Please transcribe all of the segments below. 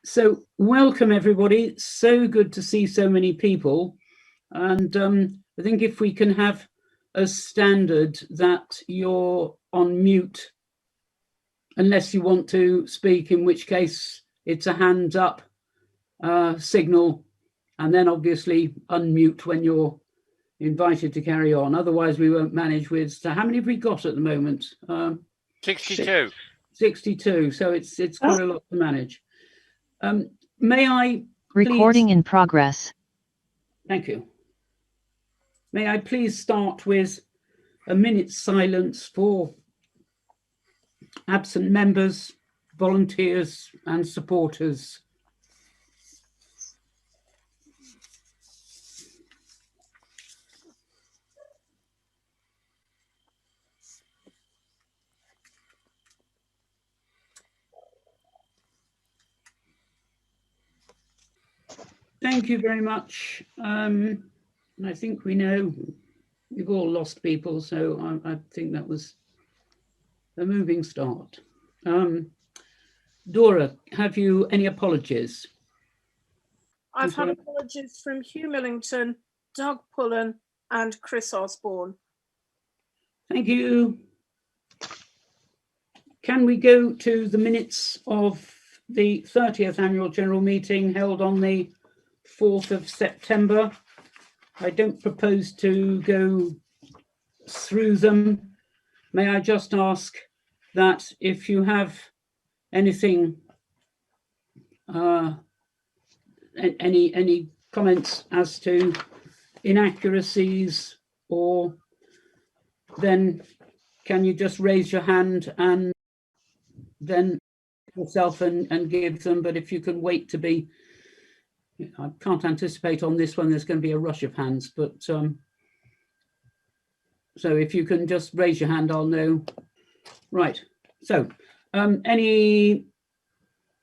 So welcome everybody. So good to see so many people. And I think if we can have a standard that you're on mute, unless you want to speak, in which case it's a hands up signal, and then obviously unmute when you're invited to carry on. Otherwise we won't manage with, so how many have we got at the moment? 62. 62, so it's quite a lot to manage. May I Recording in progress. Thank you. May I please start with a minute's silence for absent members, volunteers and supporters. Thank you very much. I think we know we've all lost people, so I think that was a moving start. Dora, have you any apologies? I've had apologies from Hugh Millington, Doug Pullen and Chris Osborne. Thank you. Can we go to the minutes of the 30th annual general meeting held on the 4th of September? I don't propose to go through them. May I just ask that if you have anything, any comments as to inaccuracies, or then can you just raise your hand and then yourself and give them? But if you can wait to be, I can't anticipate on this one there's going to be a rush of hands, but so if you can just raise your hand, I'll know. Right, so any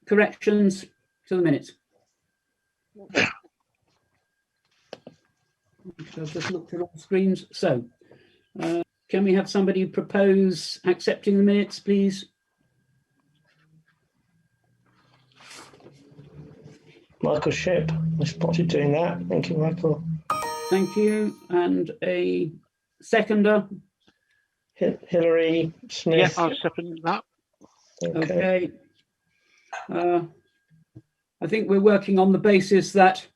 corrections to the minutes? I've just looked at all screens. So can we have somebody propose accepting the minutes, please? Michael Ship, I spotted doing that. Thank you, Michael. Thank you. And a seconder? Hilary Smith. Yeah, I'll second that. Okay. I think we're working on the basis that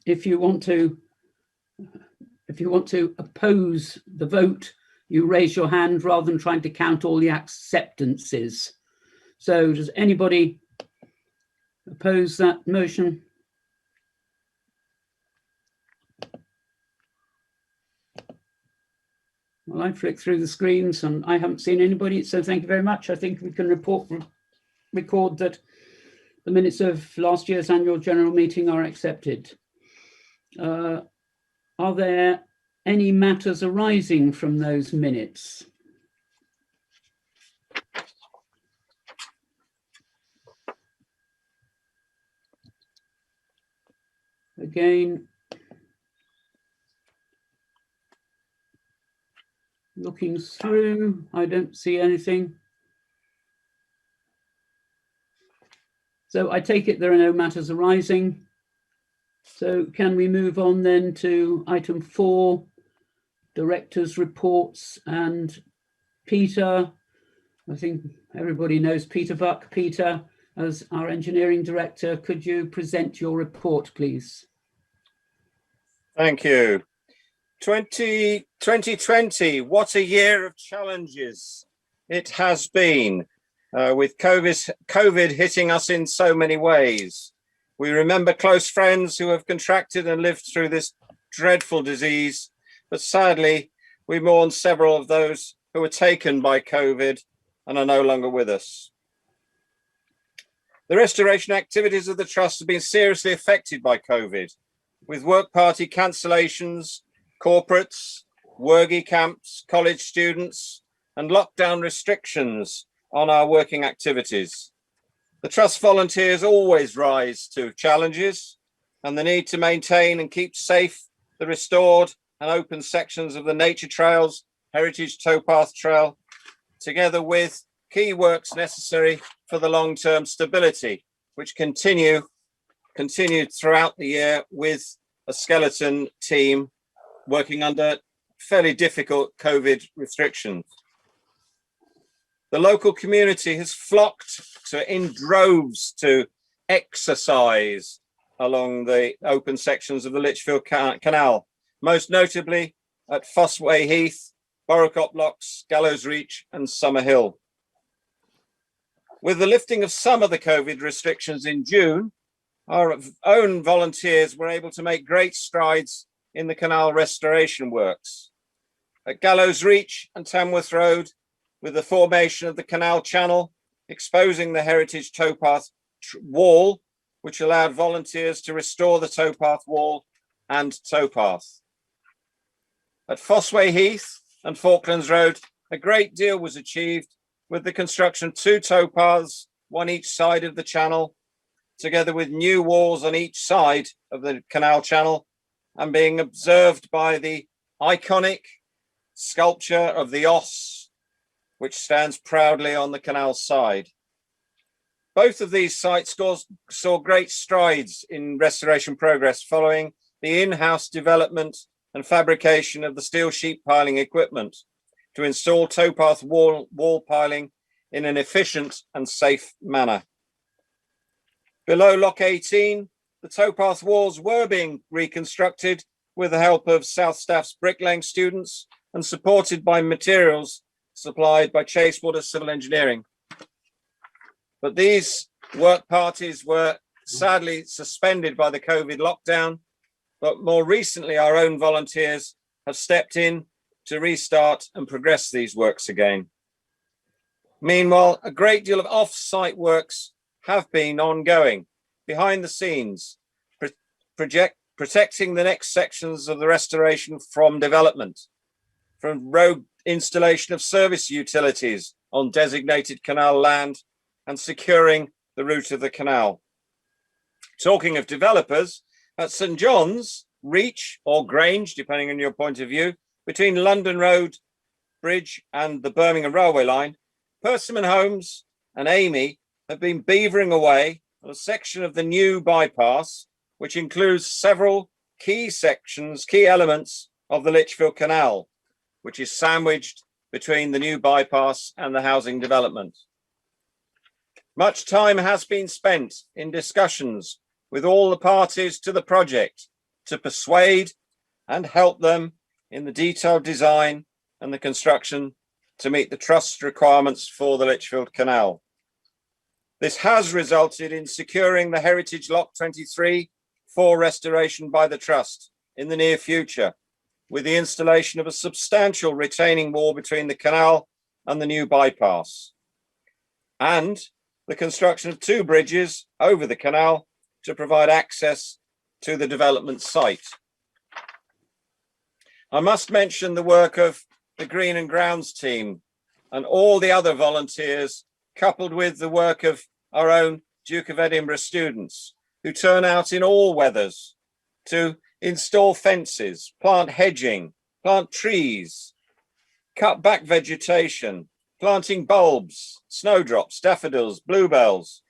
if you want to oppose the vote, you raise your hand rather than trying to count all the acceptances. So does anybody oppose that motion? Well, I flicked through the screens and I haven't seen anybody, so thank you very much. I think we can record that the minutes of last year's annual general meeting are accepted. Are there any matters arising from those minutes? Again, looking through, I don't see anything. So I take it there are no matters arising. So can we move on then to item 4, directors' reports, and Peter, I think everybody knows Peter Buck. Peter, as our engineering director, could you present your report, please? Thank you. 2020, what a year of challenges it has been, with COVID hitting us in so many ways. We remember close friends who have contracted and lived through this dreadful disease, but sadly, we mourn several of those who were taken by COVID and are no longer with us. The restoration activities of the Trust have been seriously affected by COVID, with work party cancellations, corporates, worgie camps, college students, and lockdown restrictions on our working activities. The Trust volunteers always rise to challenges, and the need to maintain and keep safe the restored and open sections of the nature trails, heritage towpath trail, together with key works necessary for the long-term stability which continued throughout the year with a skeleton team working under fairly difficult COVID restrictions. The local community has flocked in droves to exercise along the open sections of the Lichfield Canal, most notably at Fossway Heath, Borrowcop Locks, Gallows Reach and Summer Hill. With the lifting of some of the COVID restrictions in June, our own volunteers were able to make great strides in the canal restoration works. At Gallows Reach and Tamworth Road, with the formation of the canal channel, exposing the heritage towpath wall, which allowed volunteers to restore the towpath wall and towpath. At Fossway Heath and Falklands Road, a great deal was achieved with the construction of 2 towpaths, one each side of the channel, together with new walls on each side of the canal channel, and being observed by the iconic sculpture of the Os, which stands proudly on the canal side. Both of these sites saw great strides in restoration progress following the in-house development and fabrication of the steel sheet piling equipment to install towpath wall piling in an efficient and safe manner. Below Lock 18, the towpath walls were being reconstructed with the help of South Staff's bricklaying students and supported by materials supplied by Chasewater Civil Engineering. But these work parties were sadly suspended by the COVID lockdown, but more recently our own volunteers have stepped in to restart and progress these works again. Meanwhile, a great deal of off-site works have been ongoing behind the scenes, protecting the next sections of the restoration from development, from road installation of service utilities on designated canal land and securing the route of the canal. Talking of developers, at St John's, Reach or Grange, depending on your point of view, between London Road Bridge and the Birmingham Railway Line, Persimmon Homes and Amy have been beavering away on a section of the new bypass, which includes several key elements of the Lichfield Canal, which is sandwiched between the new bypass and the housing development. Much time has been spent in discussions with all the parties to the project to persuade and help them in the detailed design and the construction to meet the Trust's requirements for the Lichfield Canal. This has resulted in securing the Heritage Lock 23 for restoration by the Trust in the near future, with the installation of a substantial retaining wall between the canal and the new bypass, and the construction of 2 bridges over the canal to provide access to the development site. I must mention the work of the Green and Grounds team and all the other volunteers, coupled with the work of our own Duke of Edinburgh students, who turn out in all weathers to install fences, plant hedging, plant trees, cut back vegetation, planting bulbs, snowdrops, daffodils, bluebells,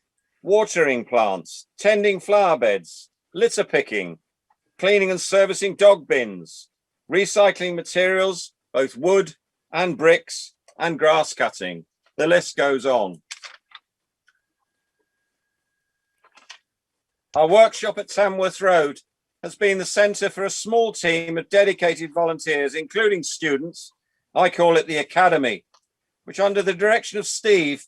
watering plants, tending flower beds, litter picking, cleaning and servicing dog bins, recycling materials, both wood and bricks, and grass cutting. The list goes on. Our workshop at Tamworth Road has been the centre for a small team of dedicated volunteers, including students. I call it the Academy, which under the direction of Steve,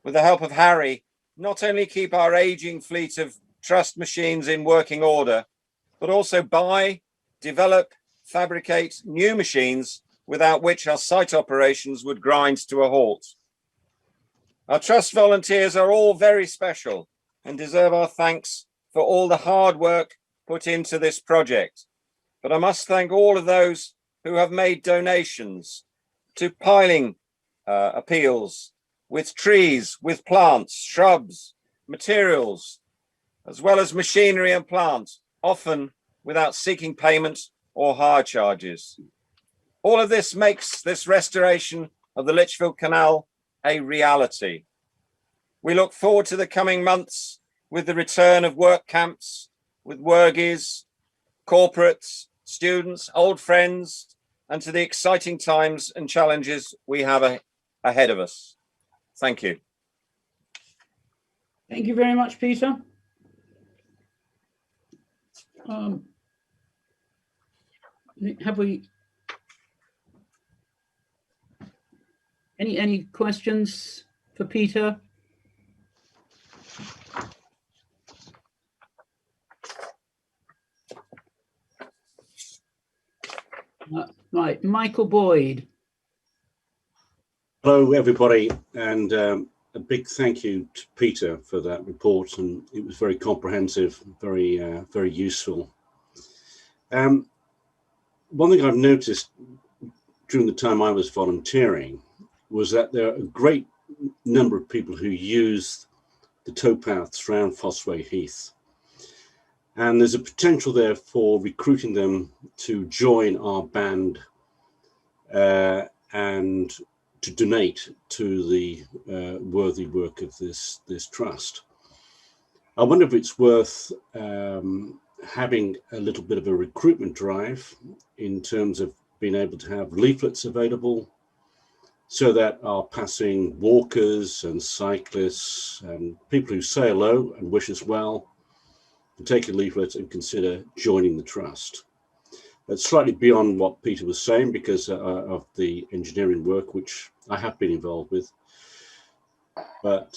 with the help of Harry, not only keep our ageing fleet of Trust machines in working order, but also buy, develop, fabricate new machines without which our site operations would grind to a halt. Our Trust volunteers are all very special and deserve our thanks for all the hard work put into this project. But I must thank all of those who have made donations to piling appeals with trees, with plants, shrubs, materials, as well as machinery and plant, often without seeking payment or hire charges. All of this makes this restoration of the Lichfield Canal a reality. We look forward to the coming months with the return of work camps, with worgies, corporates, students, old friends, and to the exciting times and challenges we have ahead of us. Thank you. Thank you very much, Peter. Have we any questions for Peter? Right, Michael Boyd. Hello, everybody, and a big thank you to Peter for that report, and it was very comprehensive, very useful. One thing I've noticed during the time I was volunteering was that there are a great number of people who use the towpaths around Fossway Heath, and there's a potential there for recruiting them to join our band and to donate to the worthy work of this trust. I wonder if it's worth having a little bit of a recruitment drive in terms of being able to have leaflets available so that our passing walkers and cyclists and people who say hello and wish us well can take a leaflet and consider joining the trust. That's slightly beyond what Peter was saying because of the engineering work, which I have been involved with. But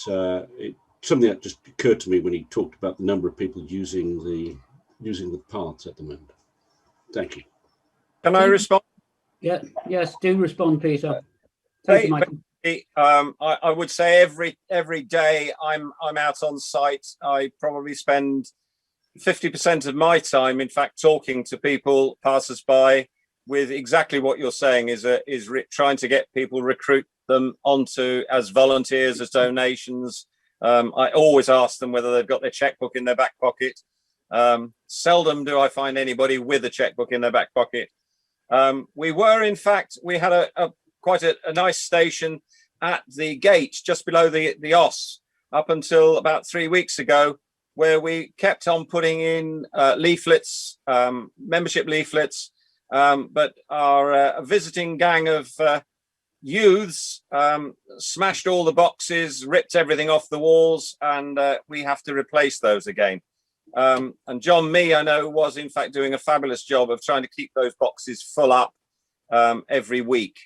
it's something that just occurred to me when he talked about the number of people using the paths at the moment. Thank you. Can I respond? Yeah, yes, do respond, Peter. Thank you, Michael. I would say every day I'm out on site. I probably spend 50% of my time, in fact, talking to people, passers-by, with exactly what you're saying is trying to get people, recruit them onto as volunteers, as donations. I always ask them whether they've got their checkbook in their back pocket. Seldom do I find anybody with a checkbook in their back pocket. We had quite a nice station at the gate just below the Os up until about 3 weeks ago, where we kept on putting in leaflets, membership leaflets, but our visiting gang of youths smashed all the boxes, ripped everything off the walls, and we have to replace those again. And John Mee, I know, was in fact doing a fabulous job of trying to keep those boxes full up every week.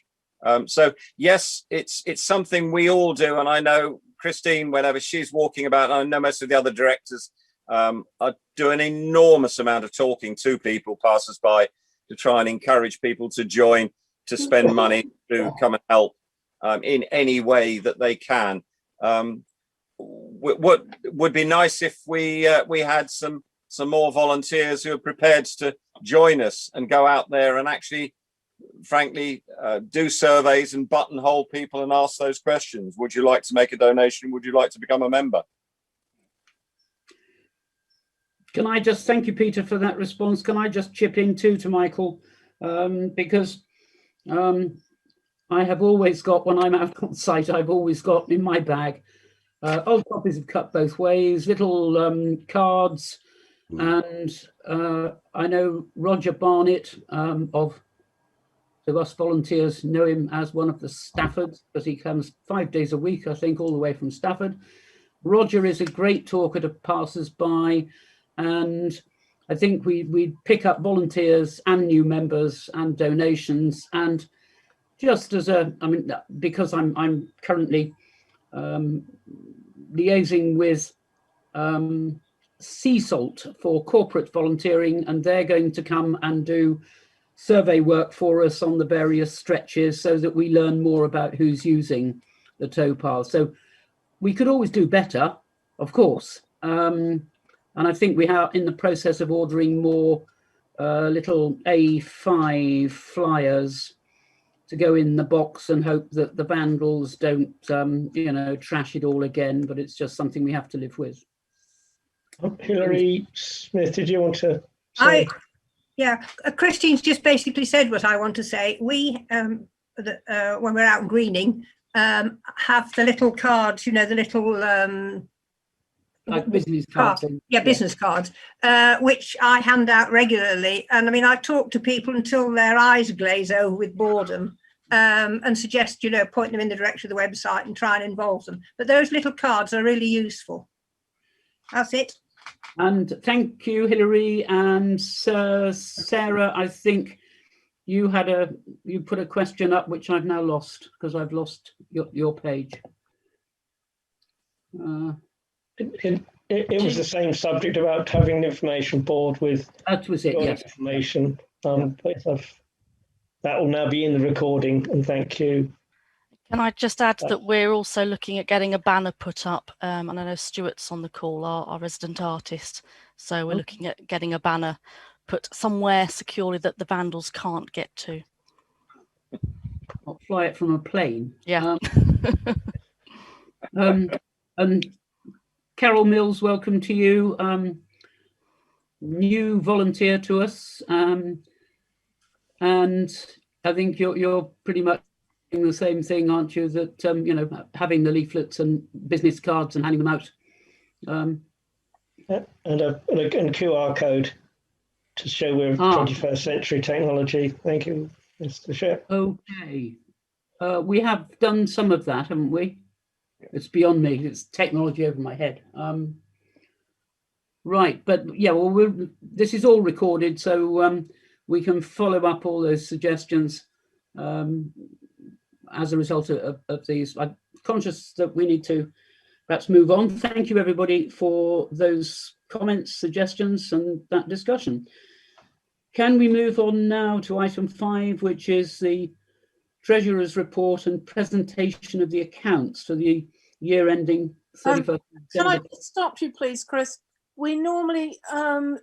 So yes, it's something we all do, and I know Christine, whenever she's walking about, and I know most of the other directors do an enormous amount of talking to people, passers-by, to try and encourage people to join, to spend money, to come and help in any way that they can. What would be nice if we had some more volunteers who are prepared to join us and go out there and actually, frankly, do surveys and buttonhole people and ask those questions. Would you like to make a donation? Would you like to become a member? Can I just thank you, Peter, for that response? Can I just chip in too to Michael? Because I have always got, when I'm out on site, I've always got in my bag old copies of Cut Both Ways, little cards, and I know Roger Barnett of the us volunteers know him as one of the Staffords, because he comes 5 days a week, I think, all the way from Stafford. Roger is a great talker to passers-by, and I think we pick up volunteers and new members and donations. And just as because I'm currently liaising with Sea Salt for corporate volunteering, and they're going to come and do survey work for us on the various stretches so that we learn more about who's using the towpath. So we could always do better, of course. And I think we are in the process of ordering more little A5 flyers to go in the box, and hope that the vandals don't, trash it all again. But it's just something we have to live with. Hilary Smith, did you want to say? Christine's just basically said what I want to say. We, when we're out greening, have the little cards, the little Like business cards. cards. Yeah, business cards, which I hand out regularly. And I mean, I talk to people until their eyes glaze over with boredom, and suggest, you know, point them in the direction of the website and try and involve them. But those little cards are really useful. That's it. And thank you, Hilary. And Sarah, I think you put a question up, which I've now lost because I've lost your page. It was the same subject about having an information board with That was it, yes. information. That will now be in the recording, and thank you. Can I just add that we're also looking at getting a banner put up, and I know Stuart's on the call, our resident artist, so we're looking at getting a banner put somewhere securely that the vandals can't get to. I'll fly it from a plane. Yeah. And Carol Mills, welcome to you. New volunteer to us, and I think you're pretty much doing the same thing, aren't you? That you know, having the leaflets and business cards and handing them out. And a QR code to show we're 21st century technology. Thank you, Mr. Shep. Okay, we have done some of that, haven't we? It's beyond me. It's technology over my head. Right, but yeah, well, this is all recorded, so we can follow up all those suggestions as a result of these. I'm conscious that we need to perhaps move on. Thank you, everybody, for those comments, suggestions, and that discussion. Can we move on now to item 5, which is the Treasurer's report and presentation of the accounts for the year ending 31st Can I December. just stop you, please, Chris? We normally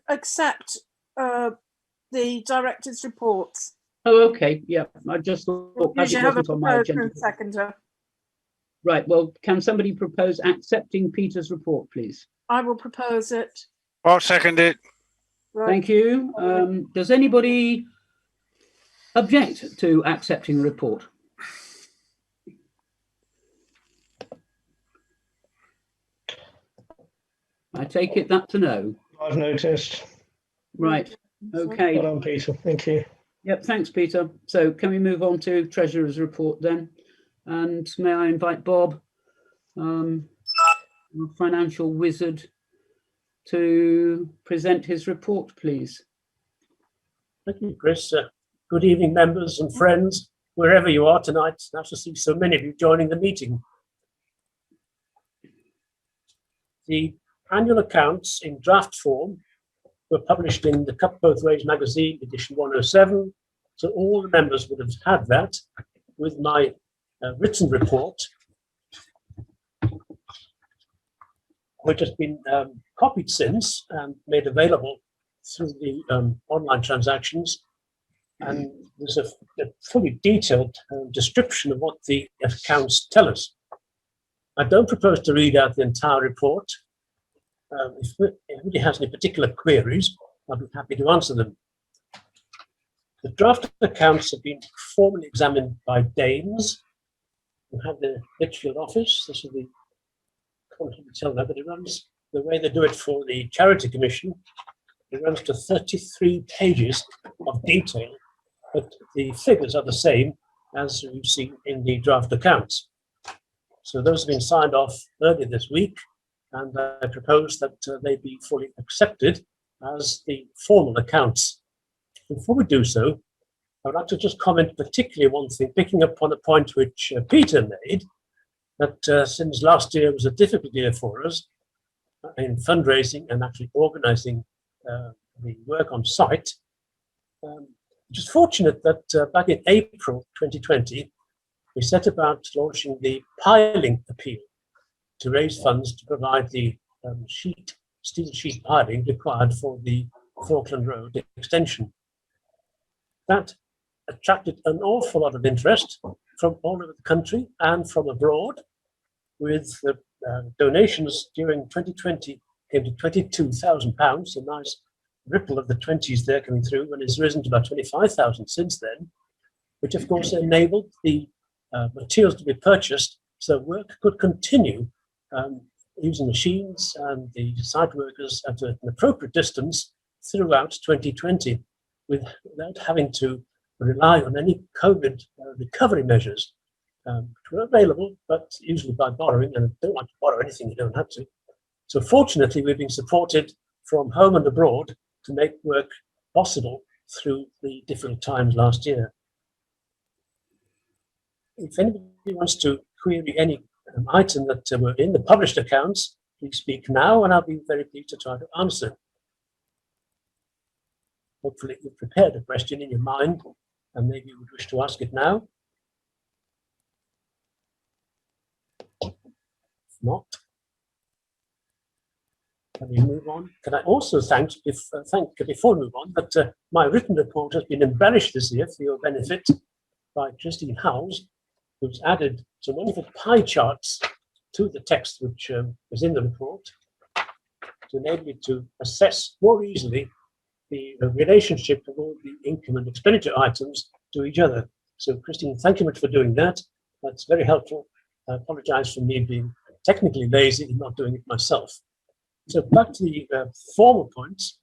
accept the director's reports. Oh, okay. Yeah, I just thought You as should it have a wasn't on my proposer agenda. and seconder. Right. Well, can somebody propose accepting Peter's report, please? I will propose it. I'll second it. Right. Thank you. Does anybody object to accepting the report? I take it that's a no. I've noticed. Right. Okay. Well done, Peter. Thank you. Yep. Thanks, Peter. So can we move on to Treasurer's report then? And may I invite Bob, our financial wizard, to present his report, please. Thank you, Chris. Good evening, members and friends, wherever you are tonight. It's nice to see so many of you joining the meeting. The annual accounts in draft form were published in the Cut Both Ways magazine, edition 107. So all the members would have had that with my written report, which has been copied since and made available through the online transactions. And there's a fully detailed description of what the accounts tell us. I don't propose to read out the entire report. If anybody has any particular queries, I'll be happy to answer them. The draft accounts have been formally examined by Danes, who have the Lichfield office. This is the, I can't really tell that, but it runs the way they do it for the Charity Commission. It runs to 33 pages of detail, but the figures are the same as we've seen in the draft accounts. So those have been signed off earlier this week, and I propose that they be fully accepted as the formal accounts. Before we do so, I would like to just comment particularly one thing, picking up on a point which Peter made, that since last year was a difficult year for us in fundraising and actually organising the work on site, which is fortunate that back in April 2020, we set about launching the piling appeal to raise funds to provide the steel sheet piling required for the Falkland Road extension. That attracted an awful lot of interest from all over the country and from abroad, with the donations during 2020 came to £22,000, a nice ripple of the 20s there coming through, and it's risen to about 25,000 since then, which of course enabled the materials to be purchased so work could continue using machines and the site workers at an appropriate distance throughout 2020 without having to rely on any COVID recovery measures, which were available, but usually by borrowing, and I don't want to borrow anything you don't have to. So fortunately, we've been supported from home and abroad to make work possible through the difficult times last year. If anybody wants to query any item that were in the published accounts, please speak now, and I'll be very pleased to try to answer. Hopefully you've prepared a question in your mind, and maybe you would wish to ask it now. If not, can we move on? Can I also thank, before we move on, that my written report has been embellished this year for your benefit by Christine Howes, who's added some wonderful pie charts to the text which was in the report to enable you to assess more easily the relationship of all the income and expenditure items to each other. So Christine, thank you much for doing that. That's very helpful. I apologize for me being technically lazy and not doing it myself. So back to the formal points.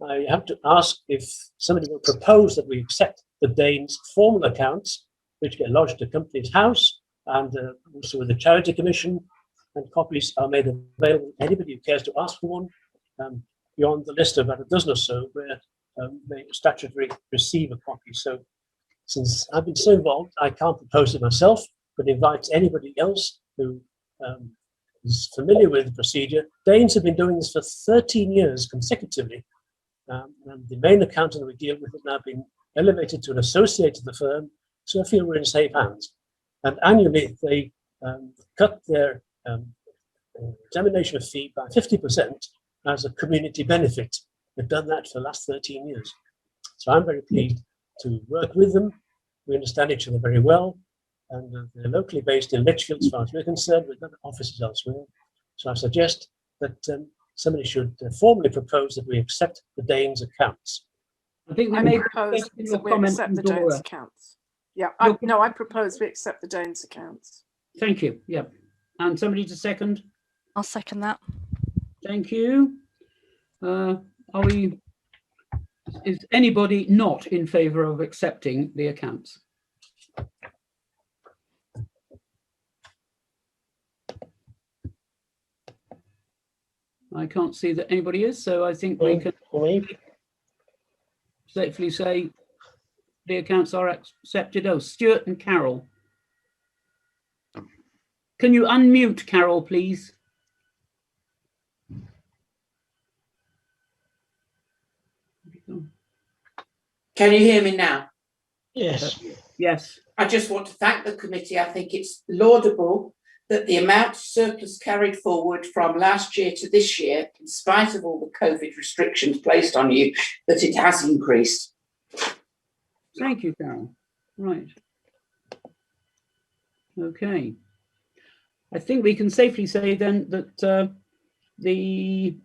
I have to ask if somebody will propose that we accept the Danes' formal accounts, which get lodged at the company's house and also with the Charity Commission, and copies are made available to anybody who cares to ask for one, beyond the list of about a dozen or so where they statutorily receive a copy. So since I've been so involved, I can't propose it myself, but invite anybody else who is familiar with the procedure. Danes have been doing this for 13 years consecutively, and the main accountant we deal with has now been elevated to an associate of the firm, so I feel we're in safe hands. And annually, they cut their examination of fee by 50% as a community benefit. They've done that for the last 13 years. So I'm very pleased to work with them. We understand each other very well. And they're locally based in Lichfield, as far as we're concerned, with other offices elsewhere. So I suggest that somebody should formally propose that we accept the Danes' accounts. I think I may propose that we accept the Danes' accounts. Yeah, I propose we accept the Danes' accounts. Thank you. Yeah. And somebody to second? I'll second that. Thank you. Is anybody not in favour of accepting the accounts? I can't see that anybody is, so I think we can safely say the accounts are accepted. Oh, Stuart and Carol. Can you unmute Carol, please? Can you hear me now? Yes. Yes. I just want to thank the committee. I think it's laudable that the amount of surplus carried forward from last year to this year, in spite of all the COVID restrictions placed on you, that it has increased. Thank you, Carol. Right. Okay. I think we can safely say then that the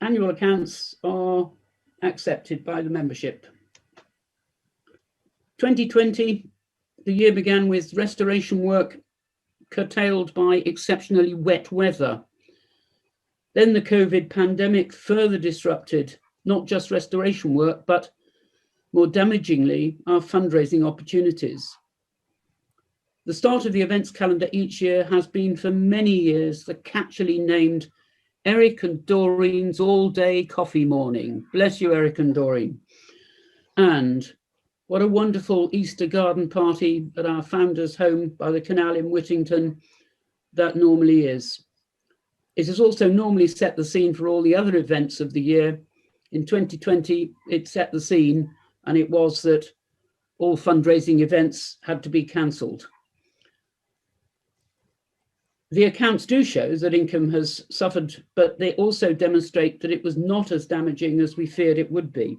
annual accounts are accepted by the membership. 2020, the year began with restoration work curtailed by exceptionally wet weather. Then the COVID pandemic further disrupted not just restoration work, but more damagingly, our fundraising opportunities. The start of the events calendar each year has been for many years the catchily named Eric and Doreen's all-day coffee morning. Bless you, Eric and Doreen. And what a wonderful Easter garden party at our founder's home by the canal in Whittington that normally is. It has also normally set the scene for all the other events of the year. In 2020, it set the scene, and it was that all fundraising events had to be cancelled. The accounts do show that income has suffered, but they also demonstrate that it was not as damaging as we feared it would be.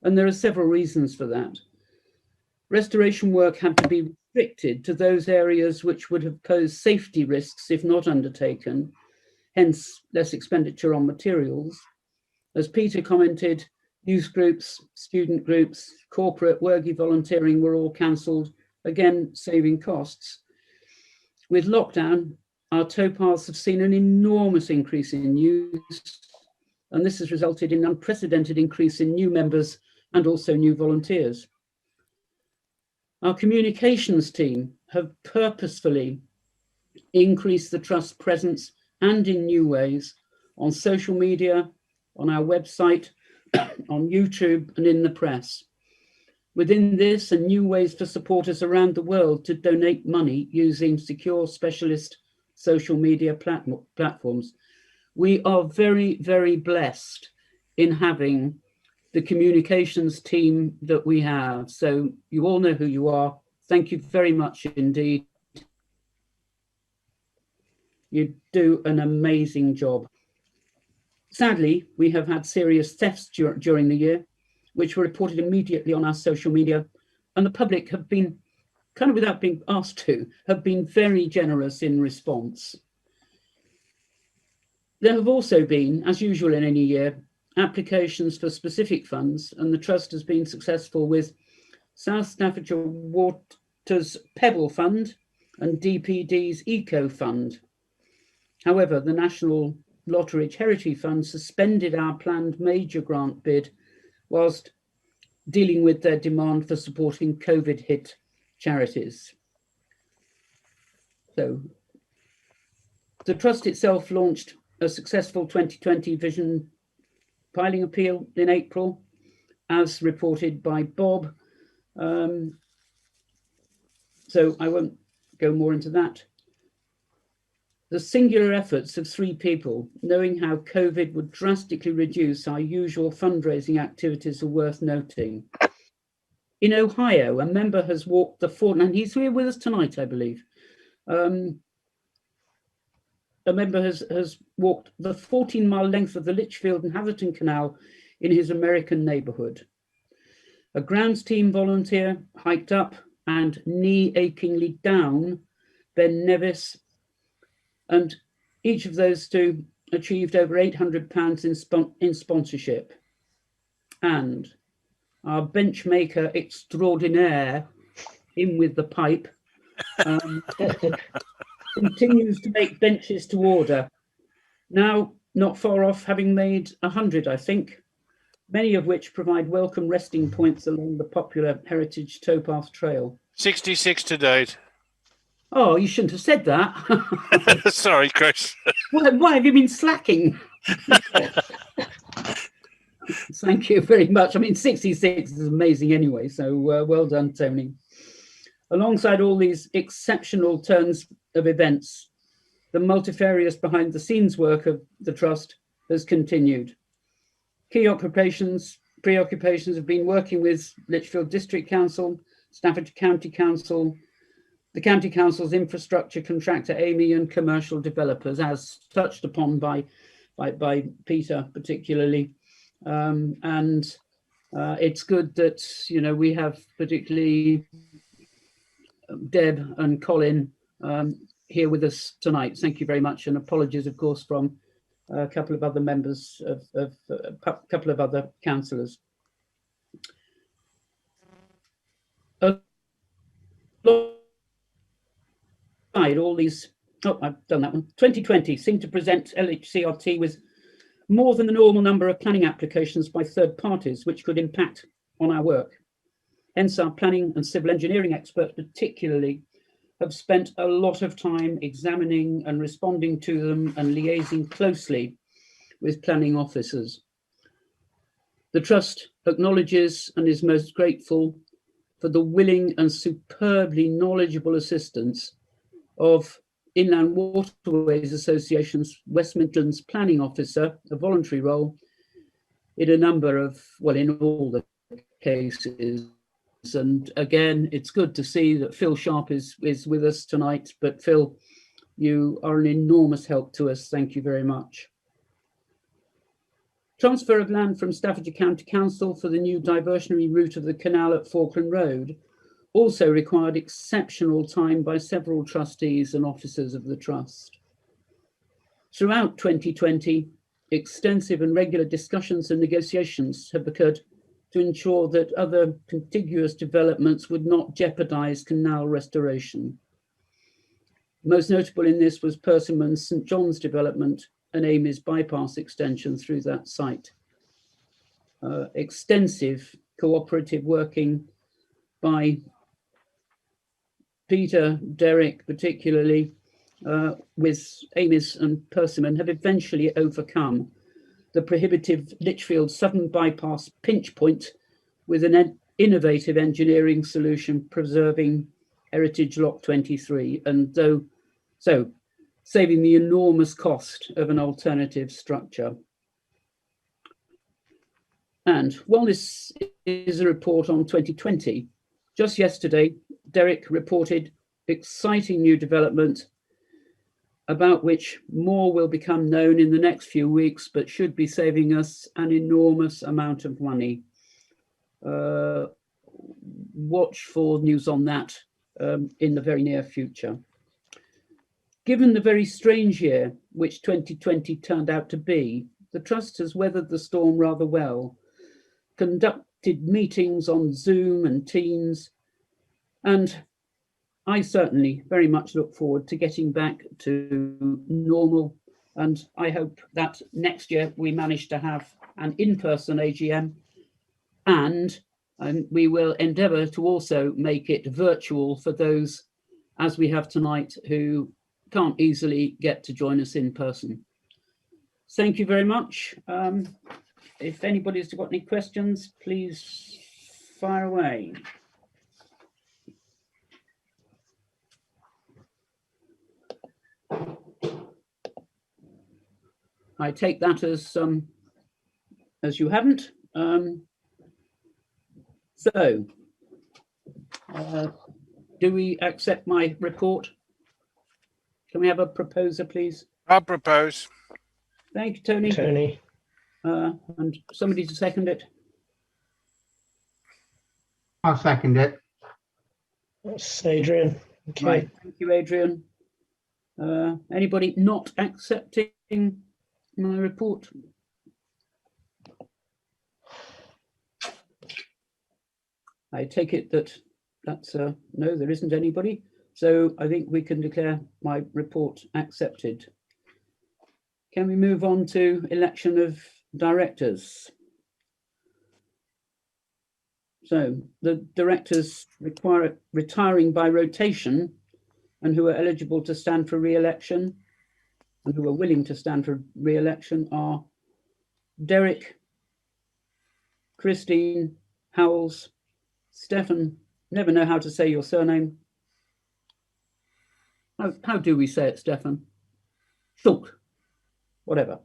And there are several reasons for that. Restoration work had to be restricted to those areas which would have posed safety risks if not undertaken, hence less expenditure on materials. As Peter commented, youth groups, student groups, corporate, worky volunteering were all cancelled, again saving costs. With lockdown, our towpaths have seen an enormous increase in use, and this has resulted in an unprecedented increase in new members and also new volunteers. Our communications team have purposefully increased the Trust presence and in new ways on social media, on our website, on YouTube and in the press. Within this and new ways for supporters around the world to donate money using secure specialist social media platforms. We are very, very blessed in having the communications team that we have. So you all know who you are. Thank you very much indeed. You do an amazing job. Sadly, we have had serious thefts during the year, which were reported immediately on our social media, and the public have been, kind of without being asked to, have been very generous in response. There have also been, as usual in any year, applications for specific funds, and the Trust has been successful with South Staffordshire Water's Pebble Fund and DPD's Eco Fund. However, the National Lhcrt Heritage Fund suspended our planned major grant bid whilst dealing with their demand for supporting COVID-hit charities. So the Trust itself launched a successful 2020 vision filing appeal in April, as reported by Bob. So I won't go more into that. The singular efforts of 3 people, knowing how COVID would drastically reduce our usual fundraising activities, are worth noting. In Ohio, a member has walked the 4, and he's here with us tonight, I believe. A member has walked the 14-mile length of the Lichfield and Hatherton Canal in his American neighbourhood. A grounds team volunteer hiked up and knee-achingly down Ben Nevis, and each of those 2 achieved over £800 in sponsorship. And our benchmaker extraordinaire, in with the pipe, continues to make benches to order. Now, not far off, having made 100, I think, many of which provide welcome resting points along the popular Heritage Towpath Trail. 66 to date. Oh, you shouldn't have said that. Sorry, Chris. Why have you been slacking? Thank you very much. I mean, 66 is amazing anyway, so well done, Tony. Alongside all these exceptional turns of events, the multifarious behind-the-scenes work of the Trust has continued. Key preoccupations have been working with Lichfield District Council, Staffordshire County Council, the County Council's infrastructure contractor, Amy, and commercial developers, as touched upon by Peter particularly. It's good that, you know, we have particularly Deb and Colin here with us tonight. Thank you very much, and apologies, of course, from a couple of other members of a couple of other councillors. All these, I've done that one. 2020 seemed to present Lhcrt with more than the normal number of planning applications by third parties, which could impact on our work. Hence, our planning and civil engineering experts particularly have spent a lot of time examining and responding to them and liaising closely with planning officers. The Trust acknowledges and is most grateful for the willing and superbly knowledgeable assistance of Inland Waterways Association's West Midlands Planning Officer, a voluntary role, in a number of, well, in all the cases. And again, it's good to see that Phil Sharp is with us tonight. But Phil, you are an enormous help to us. Thank you very much. Transfer of land from Staffordshire County Council for the new diversionary route of the canal at Falkland Road also required exceptional time by several trustees and officers of the Trust. Throughout 2020, extensive and regular discussions and negotiations have occurred to ensure that other contiguous developments would not jeopardise canal restoration. Most notable in this was Persimmon's St John's development and Amy's bypass extension through that site. Extensive cooperative working by Peter, Derek particularly, with Amy's and Persimmon, have eventually overcome the prohibitive Lichfield Southern Bypass pinch point with an innovative engineering solution preserving heritage Lock 23, and so saving the enormous cost of an alternative structure. And while this is a report on 2020, just yesterday, Derek reported exciting new development about which more will become known in the next few weeks, but should be saving us an enormous amount of money. Watch for news on that in the very near future. Given the very strange year which 2020 turned out to be, the Trust has weathered the storm rather well, conducted meetings on Zoom and Teams, and I certainly very much look forward to getting back to normal, and I hope that next year we manage to have an in-person AGM, and we will endeavour to also make it virtual for those, as we have tonight, who can't easily get to join us in person. Thank you very much. If anybody's got any questions, please fire away. I take that as you haven't. So, do we accept my report? Can we have a proposer, please? I'll propose. Thank you, Tony. Tony. And somebody to second it? I'll second it. That's Adrian. Okay. Right, thank you, Adrian. Anybody not accepting my report? I take it that that's no, there isn't anybody. So I think we can declare my report accepted. Can we move on to election of directors? So the directors require retiring by rotation and who are eligible to stand for re-election and who are willing to stand for re-election are Derek, Christine, Howells, Stefan, never know how to say your surname. How do we say it, Stefan? Schultz, whatever.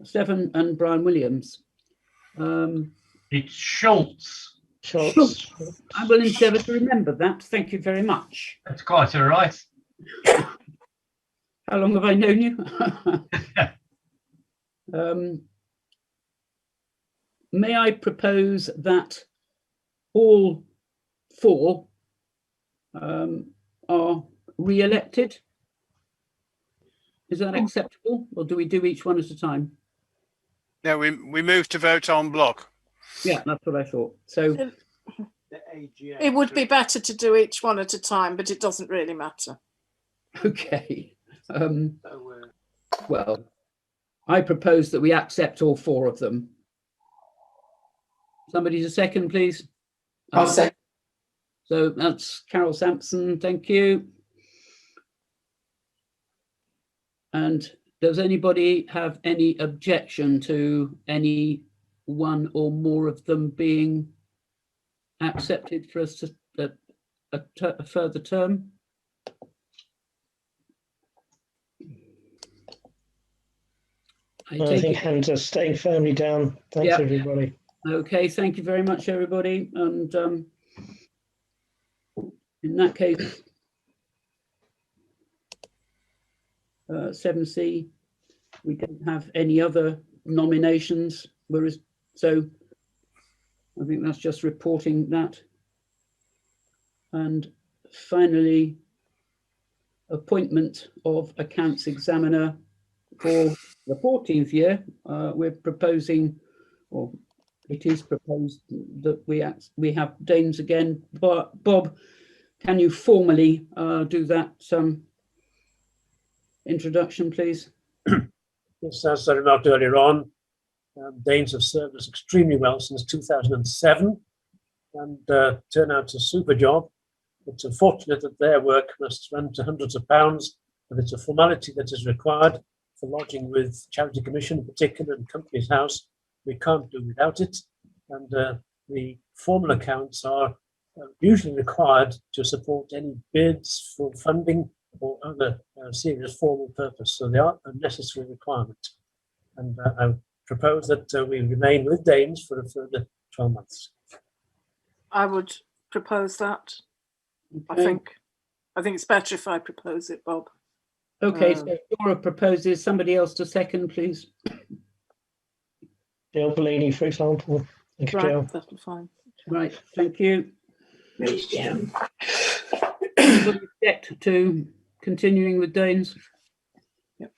Stefan and Brian Williams. It's Schultz. Schultz. I will endeavour to remember that. Thank you very much. That's quite all right. How long have I known you? May I propose that all four are re-elected? Is that acceptable, or do we do each one at a time? No, we move to vote en bloc. Yeah, that's what I thought. So it would be better to do each one at a time, but it doesn't really matter. okay. Well, I propose that we accept all four of them. Somebody to second, please. I'll second. So that's Carol Sampson. Thank you. And does anybody have any objection to any one or more of them being accepted for us to a further term? I think hands are staying firmly down. Thanks, everybody. Okay, thank you very much, everybody. And in that case, 7C, we don't have any other nominations, whereas, so I think that's just reporting that. And finally, appointment of accounts examiner for the 14th year. We're proposing, or it is proposed, that we have Danes again. But Bob, can you formally do that introduction, please. Yes, as I remarked earlier on, Danes have served us extremely well since 2007 and turn out a super job. It's unfortunate that their work must run to hundreds of pounds, but it's a formality that is required for lodging with Charity Commission in particular and Companies House. We can't do without it. And the formal accounts are usually required to support any bids for funding or other serious formal purpose. So they are a necessary requirement. And I propose that we remain with Danes for a further 12 months. I would propose that. Okay. I think it's better if I propose it, Bob. Okay, so Laura proposes. Somebody else to second, please. Jill Bellini, for example. Thank you, Right, Jill. that'll be fine. Right, thank you. Yeah. Anybody object to continuing with Danes? Yep.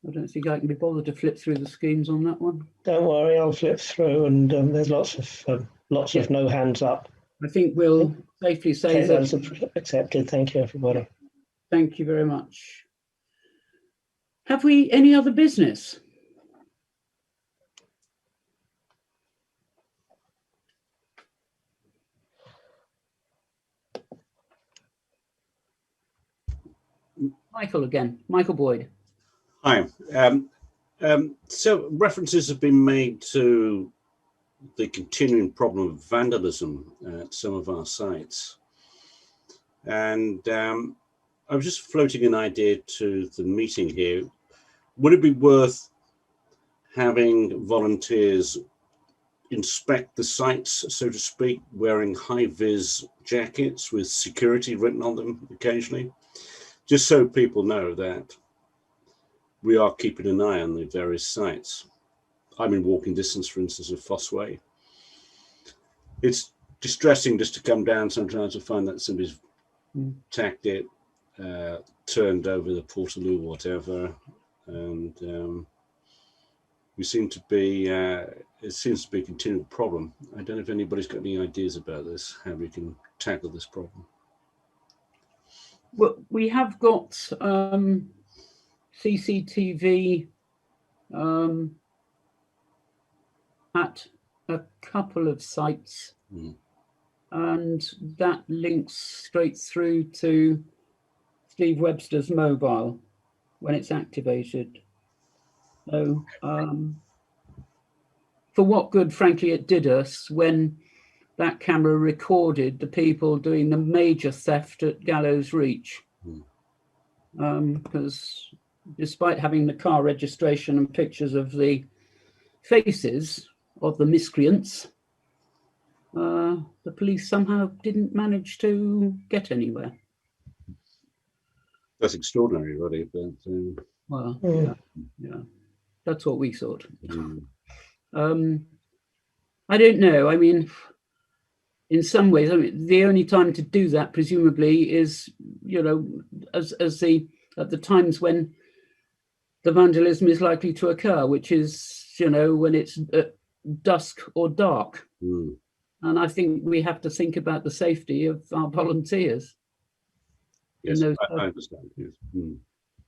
I don't think I can be bothered to flip through the schemes on that one. Don't worry, I'll flip through, and there's lots of no hands up. I think we'll safely say Okay, that. that's accepted. Thank you, everybody. Thank you very much. Have we any other business? Michael again, Michael Boyd. Hi. So references have been made to the continuing problem of vandalism at some of our sites. And I was just floating an idea to the meeting here. Would it be worth having volunteers inspect the sites, so to speak, wearing high-vis jackets with security written on them occasionally, just so people know that we are keeping an eye on the various sites? I'm in walking distance, for instance, of Foss Way. It's distressing just to come down sometimes to find that somebody's tacked it, turned over the portaloo, whatever, and we seem to be, it seems to be a continual problem. I don't know if anybody's got any ideas about this, how we can tackle this problem. Well, we have got CCTV at a couple of sites, and that links straight through to Steve Webster's mobile when it's activated. So for what good, frankly, it did us when that camera recorded the people doing the major theft at Gallows Reach. Because despite having the car registration and pictures of the faces of the miscreants, the police somehow didn't manage to get anywhere. That's extraordinary, really, but well, yeah, that's what we thought. I don't know. I mean, in some ways, I mean, the only time to do that, presumably, is, you know, at the times when the vandalism is likely to occur, which is, you know, when it's dusk or dark. And I think we have to think about the safety of our volunteers. Yes, I understand. Yes.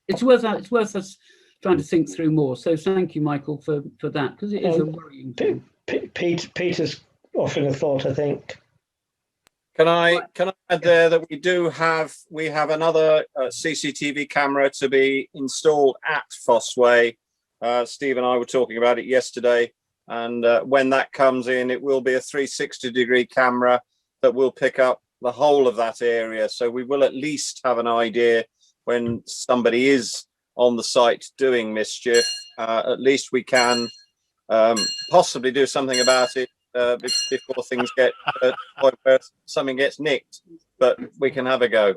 It's worth us trying to think through more. So thank you, Michael, for that, because it is a worrying thing. Peter's offering a thought, I think. Can I add there that we have another CCTV camera to be installed at Foss Way. Steve and I were talking about it yesterday, and when that comes in, it will be a 360-degree camera that will pick up the whole of that area. So we will at least have an idea when somebody is on the site doing mischief. At least we can possibly do something about it before things get to the point where something gets nicked, but we can have a go.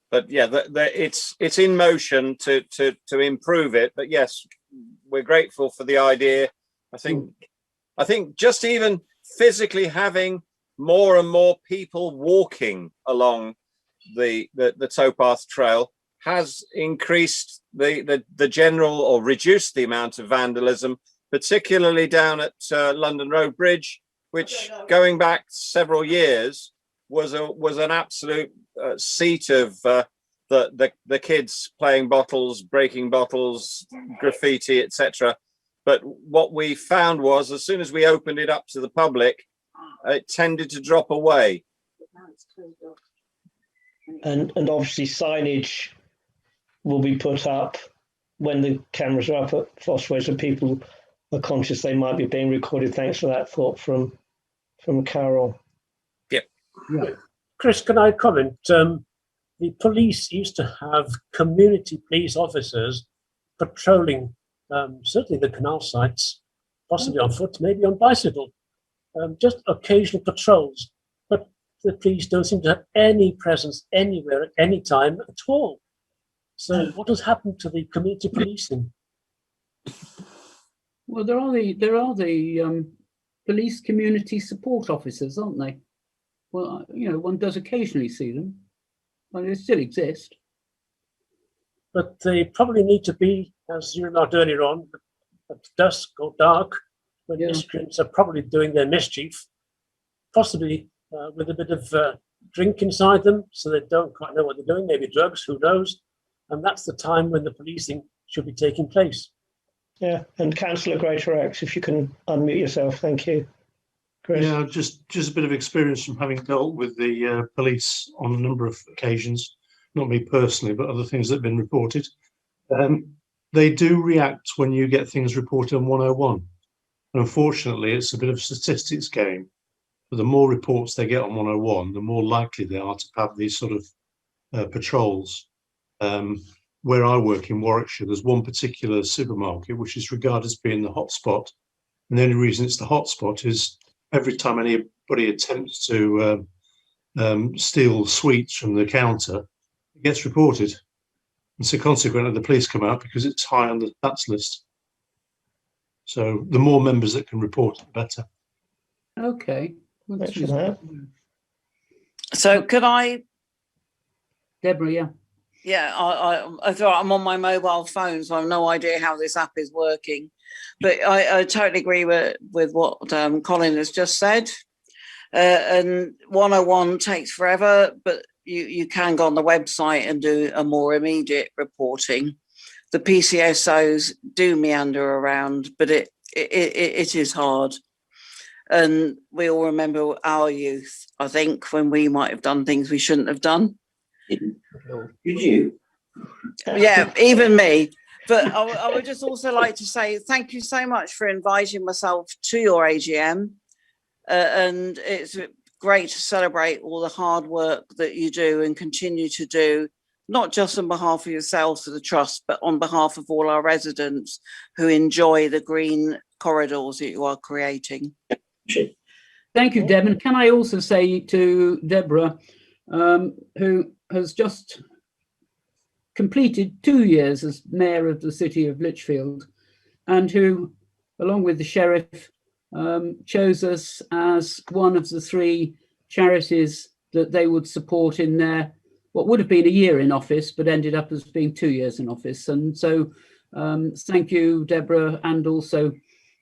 But yeah, it's in motion to improve it. But yes, we're grateful for the idea. I think just even physically having more and more people walking along the towpath trail has increased the general, or reduced the amount of vandalism, particularly down at London Road Bridge, which going back several years was an absolute seat of the the kids playing bottles, breaking bottles, graffiti, etc. But what we found was, as soon as we opened it up to the public, it tended to drop away. And obviously signage will be put up when the cameras are up at Fossway, so people are conscious they might be being recorded. Thanks for that thought from Carol. Yep. Yeah. Chris, can I comment? The police used to have community police officers patrolling certainly the canal sites, possibly on foot, maybe on bicycle, just occasional patrols. But the police don't seem to have any presence anywhere at any time at all. So what has happened to the community policing? Well, there are the police community support officers, aren't they? Well, you know, one does occasionally see them. Well, they still exist. But they probably need to be, as you remarked earlier on, at dusk or dark, when miscreants are probably doing their mischief, possibly with a bit of drink inside them, so they don't quite know what they're doing, maybe drugs, who knows? And that's the time when the policing should be taking place. Yeah, and Councillor Greater X, if you can unmute yourself, thank you. Chris. Yeah, just a bit of experience from having dealt with the police on a number of occasions, not me personally, but other things that have been reported. They do react when you get things reported on 101. And unfortunately, it's a bit of a statistics game. But the more reports they get on 101, the more likely they are to have these sort of patrols. Where I work in Warwickshire, there's one particular supermarket which is regarded as being the hotspot. And the only reason it's the hotspot is every time anybody attempts to steal sweets from the counter, it gets reported. And so consequently, the police come out because it's high on the stats list. So the more members that can report it, the better. Okay. So could I? Deborah, yeah. Yeah, I thought I'm on my mobile phone, so I have no idea how this app is working. But I totally agree with what Colin has just said. And 101 takes forever, but you can go on the website and do a more immediate reporting. The PCSOs do meander around, but it is hard. And we all remember our youth, I think, when we might have done things we shouldn't have done. Did you? Yeah, even me. But I would just also like to say thank you so much for inviting myself to your AGM. And it's great to celebrate all the hard work that you do and continue to do, not just on behalf of yourselves as the Trust, but on behalf of all our residents who enjoy the green corridors that you are creating. Thank you, Deb. And can I also say to Deborah, who has just completed 2 years as Mayor of the City of Lichfield, and who, along with the Sheriff, chose us as one of the 3 charities that they would support in their, what would have been a year in office, but ended up as being 2 years in office. And so thank you, Deborah, and also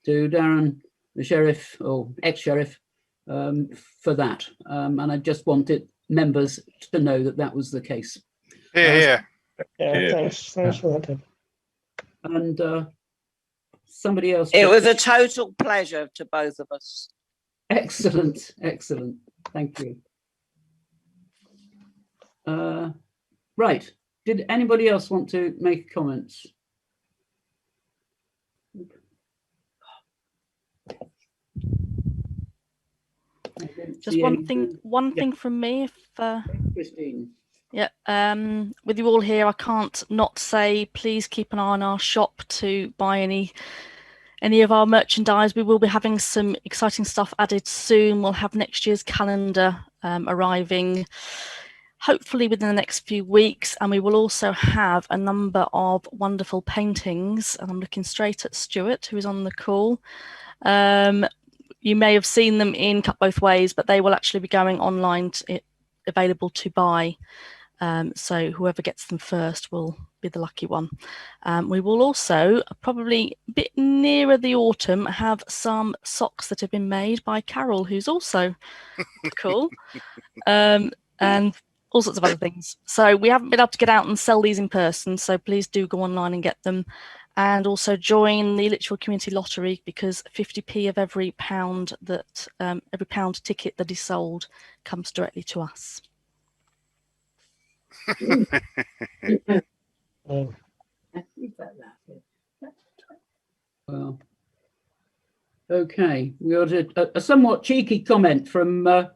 to Darren, the Sheriff, or ex-Sheriff, for that. And I just wanted members to know that that was the case. Yeah. Thanks for that, Deb. And somebody else. It was a total pleasure to both of us. Excellent. Thank you. Right. Did anybody else want to make comments? Just one thing from me. If Christine. Yeah, with you all here, I can't not say please keep an eye on our shop to buy any of our merchandise. We will be having some exciting stuff added soon. We'll have next year's calendar arriving hopefully within the next few weeks, and we will also have a number of wonderful paintings, and I'm looking straight at Stuart, who is on the call. You may have seen them in Cut Both Ways, but they will actually be going online, available to buy. So whoever gets them first will be the lucky one. We will also, probably a bit nearer the autumn, have some socks that have been made by Carol, who's also cool. And all sorts of other things. So we haven't been able to get out and sell these in person, so please do go online and get them. And also join the Lichfield Community Lottery, because 50p of every pound that every pound ticket that is sold comes directly to us. Well, okay, we got a somewhat cheeky comment from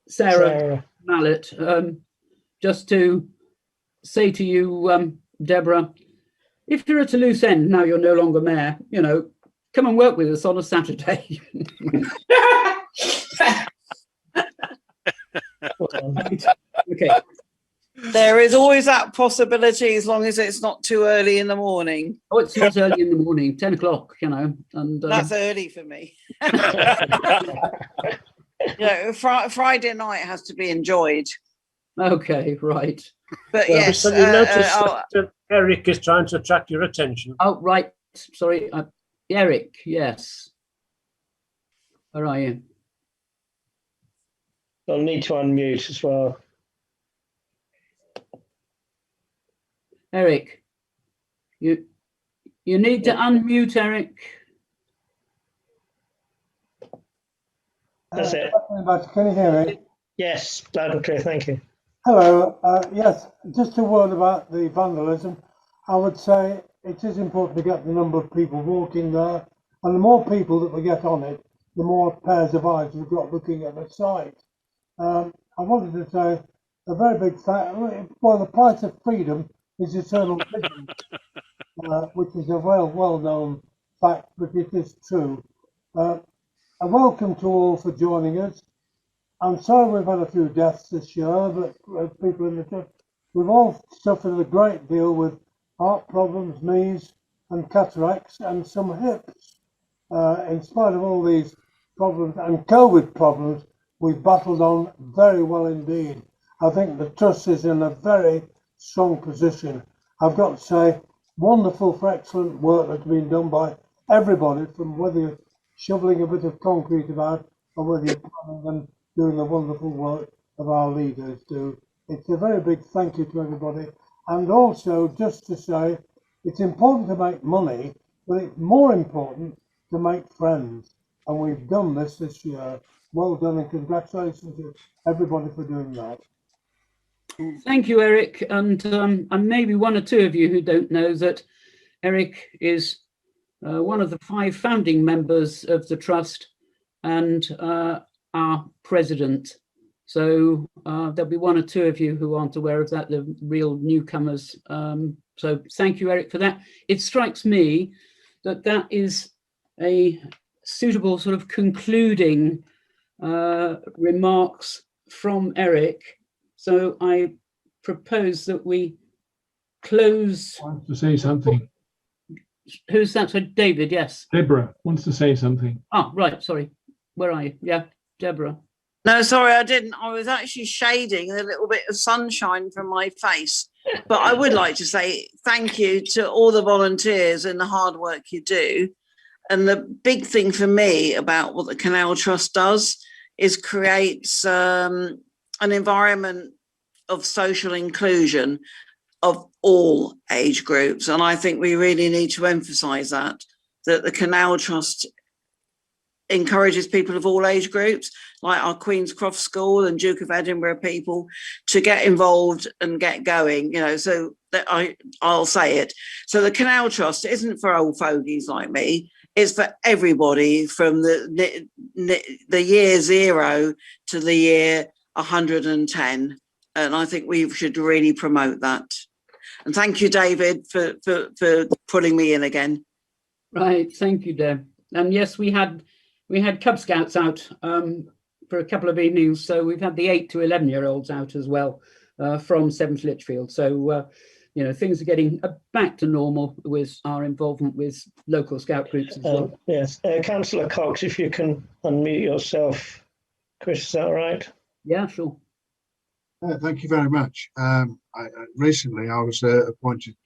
Sarah Mallett, just to say to you, Deborah, if you're at a loose end now you're no longer mayor, you know, come and work with us on a Saturday. Okay. There is always that possibility, as long as it's not too early in the morning. Oh, it's not early in the morning, 10 o'clock, you know. And that's early for me. Friday night has to be enjoyed. Okay, right. But yes, so you notice that Eric is trying to attract your attention. Oh, right. Sorry, Eric. Yes. Where are you? I'll need to unmute as well. Eric, you need to unmute, Eric. That's it. Can you hear me? Yes, loud and clear. Thank you. Hello. Yes, just a word about the vandalism. I would say it is important to get the number of people walking there, and the more people that we get on it, the more pairs of eyes we've got looking at the site. I wanted to say a very big fact. Well, the price of freedom is eternal vision, which is a well-known fact, but it is true. A welcome to all for joining us. I'm sorry we've had a few deaths this year, but people in the church, we've all suffered a great deal with heart problems, knees and cataracts and some hips. In spite of all these problems and COVID problems, we've battled on very well indeed. I think the Trust is in a very strong position. I've got to say, wonderful for excellent work that's been done by everybody, from whether you're shoveling a bit of concrete about or whether you're planning and doing the wonderful work of our leaders do. It's a very big thank you to everybody. And also, just to say, it's important to make money, but it's more important to make friends. And we've done this year. Well done, and congratulations to everybody for doing that. Thank you, Eric. And maybe one or two of you who don't know that Eric is one of the 5 founding members of the Trust and our president. So there'll be one or two of you who aren't aware of that, the real newcomers. So thank you, Eric, for that. It strikes me that that is a suitable sort of concluding remarks from Eric. So I propose that we close. Wants to say something. Who's that? So David, yes. Deborah wants to say something. Oh, right, sorry. Where are you? Yeah, Deborah. No, sorry, I didn't. I was actually shading a little bit of sunshine from my face. But I would like to say thank you to all the volunteers and the hard work you do. And the big thing for me about what the Canal Trust does is creates an environment of social inclusion of all age groups. And I think we really need to emphasise that the Canal Trust encourages people of all age groups, like our Queen's Croft School and Duke of Edinburgh people, to get involved and get going, you know, so that I'll say it. So the Canal Trust isn't for old fogies like me, it's for everybody from the year 0 to the year 110. And I think we should really promote that. And thank you, David, for pulling me in again. Right, thank you, Deb. And yes, we had Cub Scouts out for a couple of evenings, so we've had the 8 to 11-year-olds out as well from 7th Lichfield. So you know, things are getting back to normal with our involvement with local scout groups as well. Yes, Councillor Cox, if you can unmute yourself, Chris, is that all right? Yeah, sure. Thank you very much. Recently, I was appointed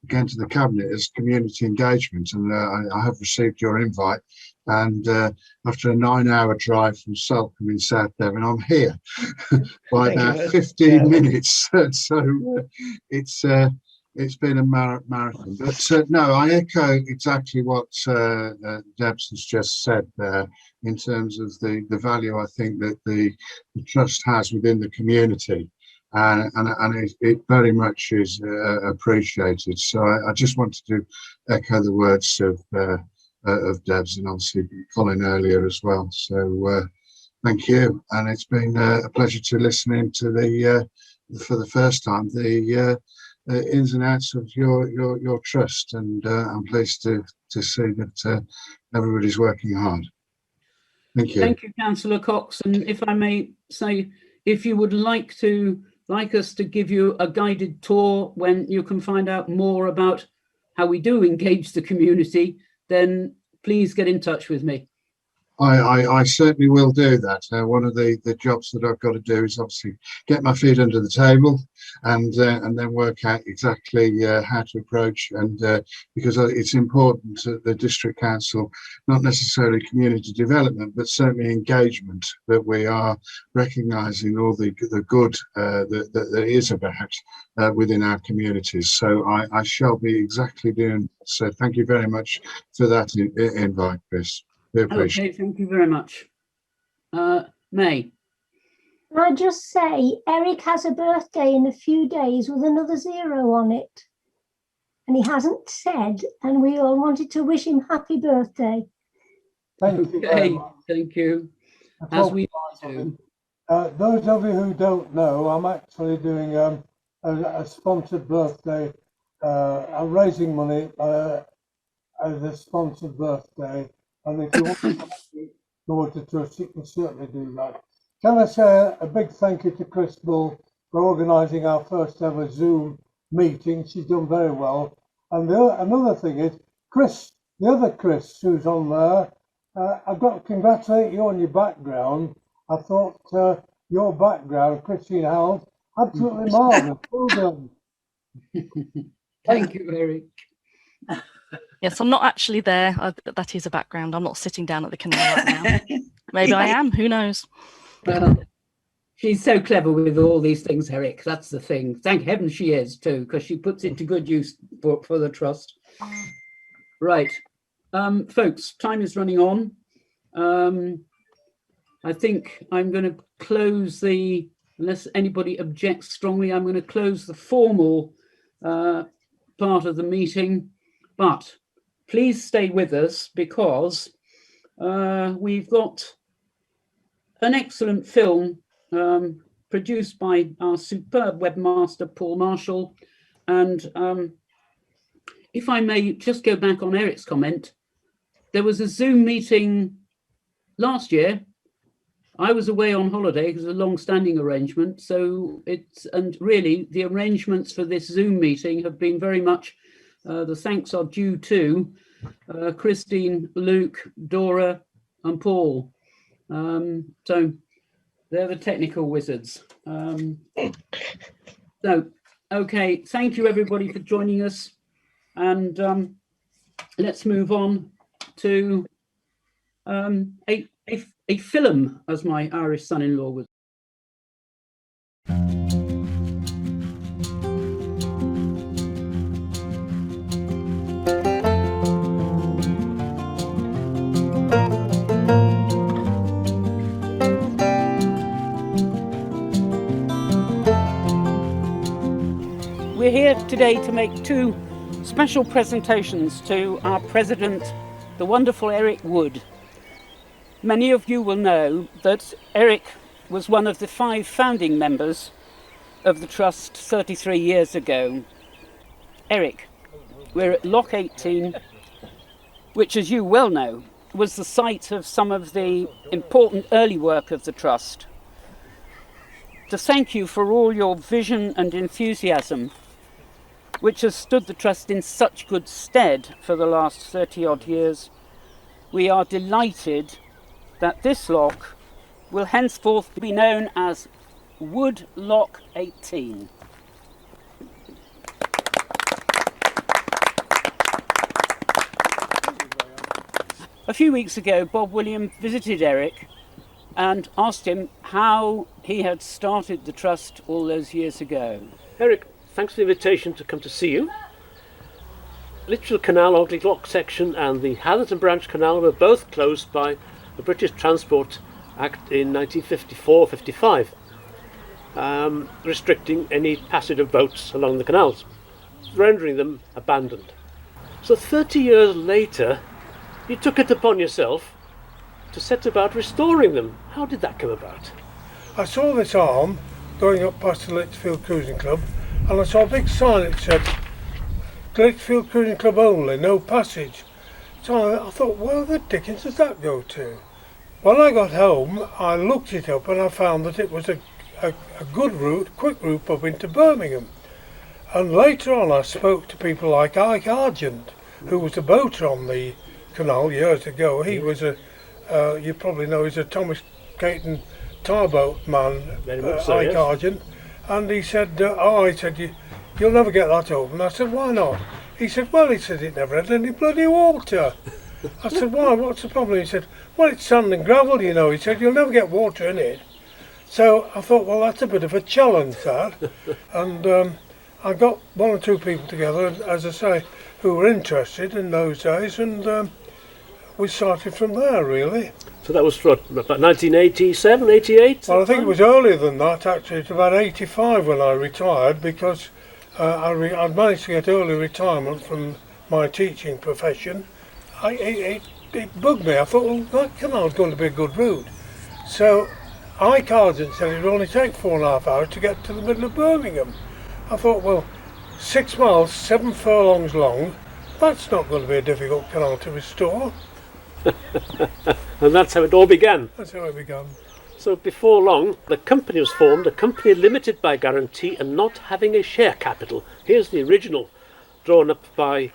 again to the Cabinet as Community Engagement, and I have received your invite. And after a 9-hour drive from Salcombe in South Devon, I'm here by about 15 minutes. So it's been a marathon. But no, I echo exactly what Debs has just said there in terms of the value I think that the trust has within the community. And it very much is appreciated. So I just wanted to echo the words of Debs and obviously Colin earlier as well. So thank you, and it's been a pleasure to listen in to for the first time the ins and outs of your trust, and I'm pleased to see that everybody's working hard. Thank you. Thank you, Councillor Cox. And if I may say, if you would like us to give you a guided tour when you can find out more about how we do engage the community, then please get in touch with me. I certainly will do that. One of the jobs that I've got to do is obviously get my feet under the table and then work out exactly how to approach, and because it's important that the district council, not necessarily community development, but certainly engagement, that we are recognising all the good that there is about within our communities. So I shall be exactly doing that. So thank you very much for that invite, Chris. Okay, thank you very much. May. Can I just say, Eric has a birthday in a few days with another 0 on it. And he hasn't said, and we all wanted to wish him happy birthday. Thank you very much. Thank you. As we do. Those of you who don't know, I'm actually doing a sponsored birthday. I'm raising money as a sponsored birthday. And if you want to go to trust, you can certainly do that. Can I say a big thank you to Chris Bull for organising our first ever Zoom meeting? She's done very well. And another thing is, Chris, the other Chris who's on there, I've got to congratulate you on your background. I thought your background, Christine Howell, absolutely marvellous. Well done. Thank you, Eric. Yes, I'm not actually there. That is a background. I'm not sitting down at the canal right now. Maybe I am. Who knows? Well, she's so clever with all these things, Eric. That's the thing. Thank heaven she is too, because she puts it to good use for the trust. Right, folks, time is running on. I think I'm going to close unless anybody objects strongly, I'm going to close the formal part of the meeting. But please stay with us, because we've got an excellent film produced by our superb webmaster, Paul Marshall. And if I may just go back on Eric's comment, there was a Zoom meeting last year. I was away on holiday because it was a long-standing arrangement. And really the arrangements for this Zoom meeting have been very much, the thanks are due to Christine, Luke, Dora and Paul. So they're the technical wizards. So, okay, thank you everybody for joining us. And let's move on to a film, as my Irish son-in-law would. We're here today to make two special presentations to our president, the wonderful Eric Wood. Many of you will know that Eric was one of the 5 founding members of the Trust 33 years ago. Eric, we're at Loch 18, which, as you well know, was the site of some of the important early work of the Trust. To thank you for all your vision and enthusiasm, which has stood the Trust in such good stead for the last 30-odd years, we are delighted that this loch will henceforth be known as Wood Lock 18. A few weeks ago, Bob William visited Eric and asked him how he had started the trust all those years ago. Eric, thanks for the invitation to come to see you. Litchfield Canal, Ogley Lock section and the Hatherton Branch Canal were both closed by the British Transport Act in 1954-55, restricting any passage of boats along the canals, rendering them abandoned. So 30 years later, you took it upon yourself to set about restoring them. How did that come about? I saw this arm going up past the Litchfield Cruising Club, and I saw a big sign that said Litchfield Cruising Club only, no passage. So I thought, where the dickens does that go to? When I got home, I looked it up and I found that it was a good route, quick route up into Birmingham. And later on I spoke to people like Lhcrt, who was a boater on the canal years ago. He was you probably know, he's a Thomas Caton tarboat man, Lhcrt. And he said, you'll never get that open. I said, why not? He said, well, he said it never had any bloody water. I said, why, what's the problem? He said, well, it's sand and gravel, you know. He said, you'll never get water in it. So I thought, well, that's a bit of a challenge, that. And I got one or two people together, as I say, who were interested in those days, and we started from there, really. So that was about 1987, 88? Well, I think it was earlier than that, actually. It's about 85 when I retired, because I'd managed to get early retirement from my teaching profession. It bugged me. I thought, well, that canal's going to be a good route. So Lhcrt said it would only take 4.5 hours to get to the middle of Birmingham. I thought, well, 6 miles, 7 furlongs long, that's not going to be a difficult canal to restore. And that's how it all began. That's how it began. So before long, the company was formed, a company limited by guarantee and not having a share capital. Here's the original, drawn up by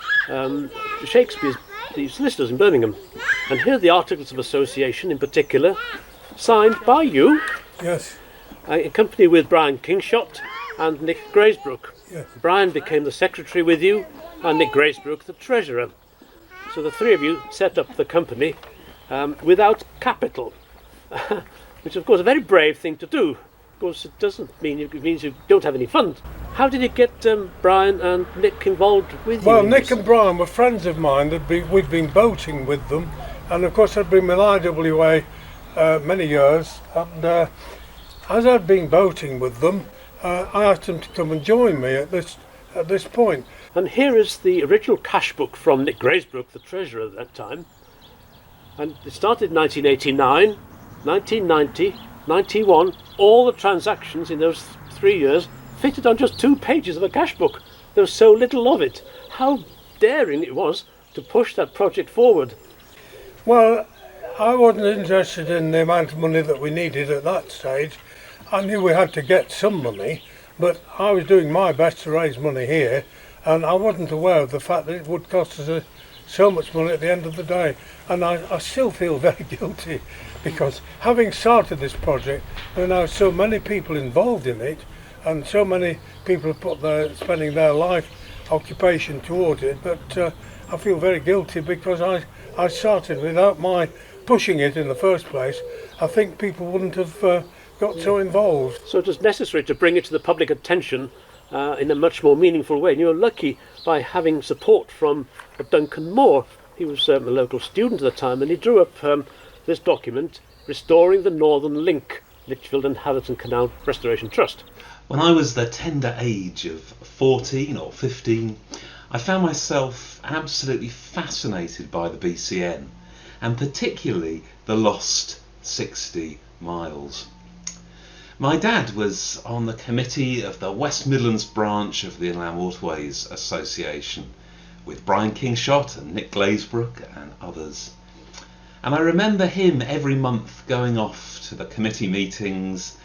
Shakespeare's the solicitors in Birmingham. And here are the Articles of Association in particular, signed by you. Yes. In company with Brian Kingshott and Nick Graysbrook. Yes. Brian became the secretary with you and Nick Graysbrook the treasurer. So the three of you set up the company without capital, which of course is a very brave thing to do. Of course it doesn't mean, it means you don't have any funds. How did you get Brian and Nick involved with you? Well, Nick and Brian were friends of mine. We'd been boating with them, and of course I'd been with IWA many years, and as I'd been boating with them, I asked them to come and join me at this point. And here is the original cash book from Nick Graysbrook, the treasurer at that time. And it started in 1989, 1990, 91. All the transactions in those 3 years fitted on just 2 pages of a cash book. There was so little of it. How daring it was to push that project forward. Well, I wasn't interested in the amount of money that we needed at that stage. I knew we had to get some money, but I was doing my best to raise money here, and I wasn't aware of the fact that it would cost us so much money at the end of the day. And I still feel very guilty, because having started this project, there are now so many people involved in it, and so many people have spending their life occupation towards it, but I feel very guilty because I started without my pushing it in the first place. I think people wouldn't have got so involved. So it was necessary to bring it to the public attention in a much more meaningful way. And you were lucky by having support from Duncan Moore. He was a local student at the time, and he drew up this document, Restoring the Northern Link, Lichfield and Hatherton Canal Restoration Trust. When I was the tender age of 14 or 15, I found myself absolutely fascinated by the BCN, and particularly the lost 60 miles. My dad was on the committee of the West Midlands branch of the Inland Waterways Association with Brian Kingshott and Nick Glazebrook and others. And I remember him every month going off to the committee meetings,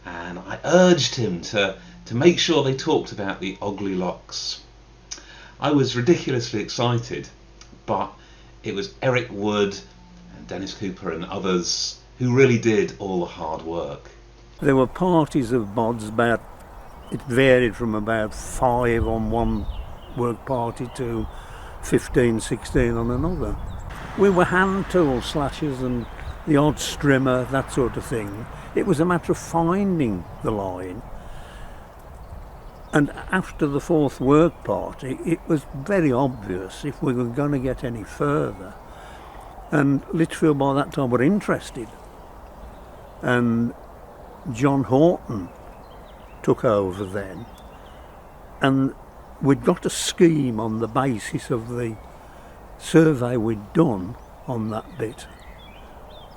and I urged him to make sure they talked about the Ogley locks. I was ridiculously excited, but it was Eric Wood and Dennis Cooper and others who really did all the hard work. There were parties of mods, it varied from about 5 on one work party to 15, 16 on another. We were hand tool slashers and the odd strimmer, that sort of thing. It was a matter of finding the line. And after the 4th work party, it was very obvious if we were going to get any further. And Lichfield by that time were interested. And John Horton took over then. And we'd got a scheme on the basis of the survey we'd done on that bit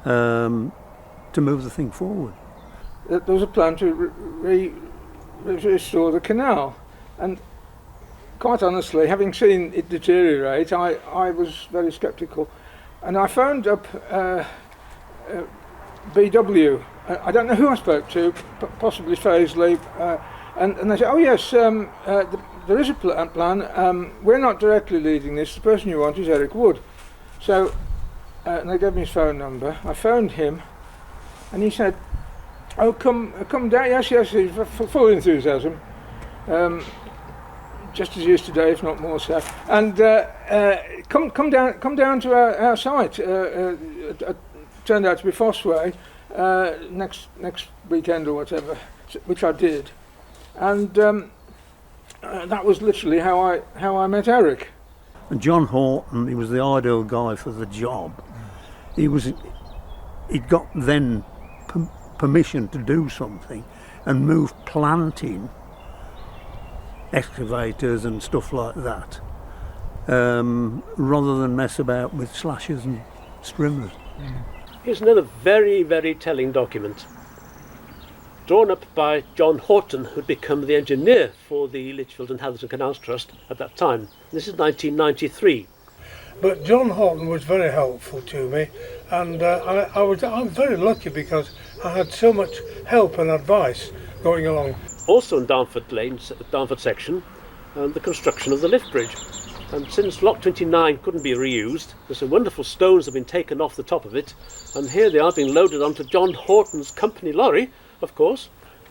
to move the thing forward. There was a plan to restore the canal, and quite honestly, having seen it deteriorate, I was very sceptical, and I phoned up BW. I don't know who I spoke to, possibly Faisley, and they said, oh yes, there is a plan, we're not directly leading this, the person you want is Eric Wood. So, and they gave me his phone number. I phoned him, and he said, oh, come down, yes, he's full enthusiasm, just as he is today, if not more so, and come down to our site, turned out to be Fossway, next weekend or whatever, which I did, and that was literally how I met Eric. And John Horton, he was the ideal guy for the job. He'd got then permission to do something and move planting, excavators and stuff like that, rather than mess about with slashers and strimmers. Here's another very, very telling document, drawn up by John Horton, who'd become the engineer for the Lichfield and Hatherton Canals Trust at that time. This is 1993. But John Horton was very helpful to me, and I'm very lucky because I had so much help and advice going along. Also in Darnford section, the construction of the lift bridge. And since Lock 29 couldn't be reused, there's some wonderful stones have been taken off the top of it, and here they are being loaded onto John Horton's company lorry, of course,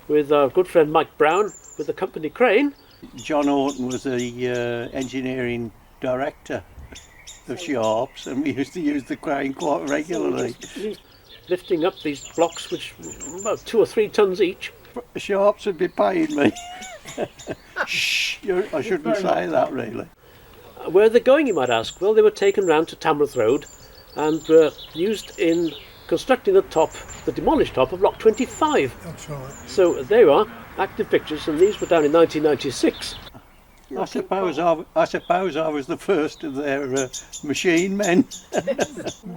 with our good friend Mike Brown with the company crane. John Horton was the engineering director of Sharps, and we used to use the crane quite regularly. Lifting up these blocks, which were about 2 or 3 tons each. Sharps would be paying me. Shh, I shouldn't say that really. Where are they going, you might ask? Well, they were taken round to Tamworth Road and used in constructing the demolished top of Lock 25. That's right. So there you are, active pictures, and these were down in 1996. I suppose I was the first of their machine men,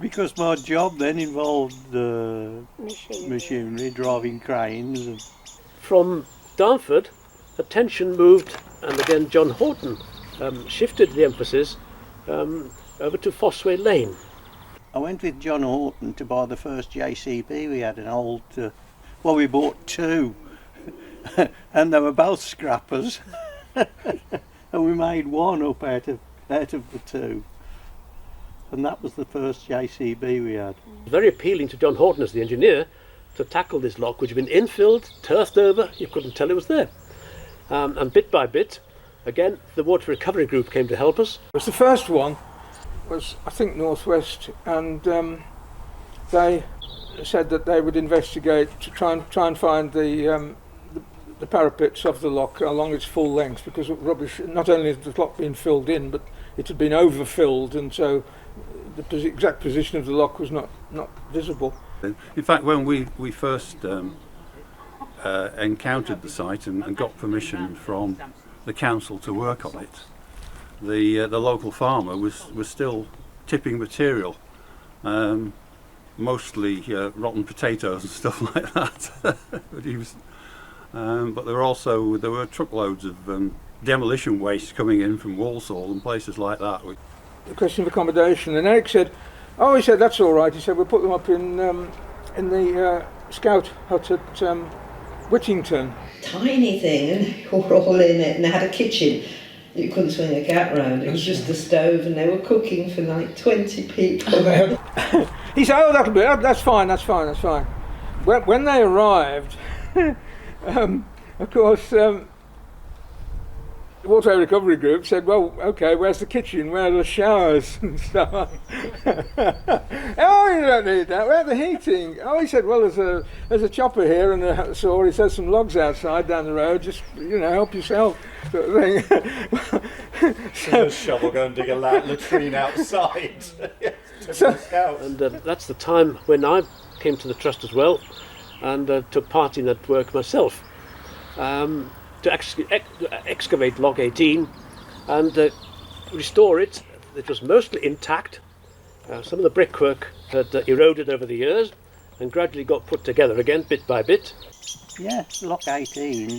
because my job then involved machinery, driving cranes. From Darnford, attention moved, and again John Horton shifted the emphasis over to Fossway Lane. I went with John Horton to buy the first JCB. We had an old, well, we bought 2, and they were both scrappers. And we made one up out of the 2, and that was the first JCB we had. Very appealing to John Horton as the engineer to tackle this lock, which had been infilled, turfed over, you couldn't tell it was there. And bit by bit, again, the Water Recovery Group came to help us. It was the first one, was I think Northwest, and they said that they would investigate to try and find the parapets of the lock along its full length, because of rubbish. Not only had the lock been filled in, but it had been overfilled, and so the exact position of the lock was not visible. In fact, when we first encountered the site and got permission from the council to work on it, the local farmer was still tipping material, mostly rotten potatoes and stuff like that. But he was. But there were truckloads of demolition waste coming in from Walsall and places like that. The question of accommodation, and Eric said, "Oh, he said that's all right." He said, "We'll put them up in the scout hut at Whittington." Tiny thing, and we were all in it, and they had a kitchen. You couldn't swing a gap round. It was just a stove, and they were cooking for like 20 people. He said, "Oh, that's fine. When they arrived, of course, the Water Recovery Group said, well, okay, where's the kitchen? Where are the showers and stuff? Oh, you don't need that. Where's the heating? Oh, he said, well, there's a chopper here and a saw. He said, some logs outside down the road. Just, help yourself, sort of thing. So, a shovel, go and dig a latrine outside. And that's the time when I came to the trust as well, and took part in that work myself. To excavate Loch 18 and restore it. It was mostly intact. Some of the brickwork had eroded over the years and gradually got put together again, bit by bit. Yeah, Loch 18,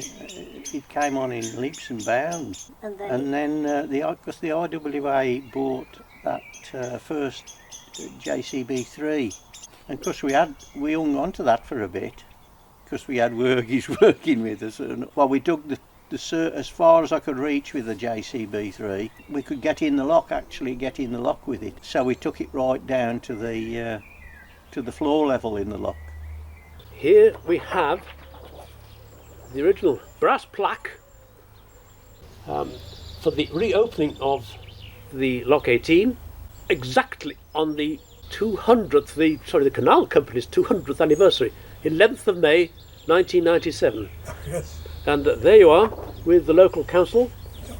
it came on in leaps and bounds. And then because the IWA bought that first JCB3, and because we hung on to that for a bit, because we had workies working with us. And, well, we dug the as far as I could reach with the JCB3. We could get in the lock with it. So we took it right down to the floor level in the lock. Here we have the original brass plaque for the reopening of the Loch 18, exactly on the 200th, the Canal Company's 200th anniversary. 11th of May 1997. Yes. And there you are with the local council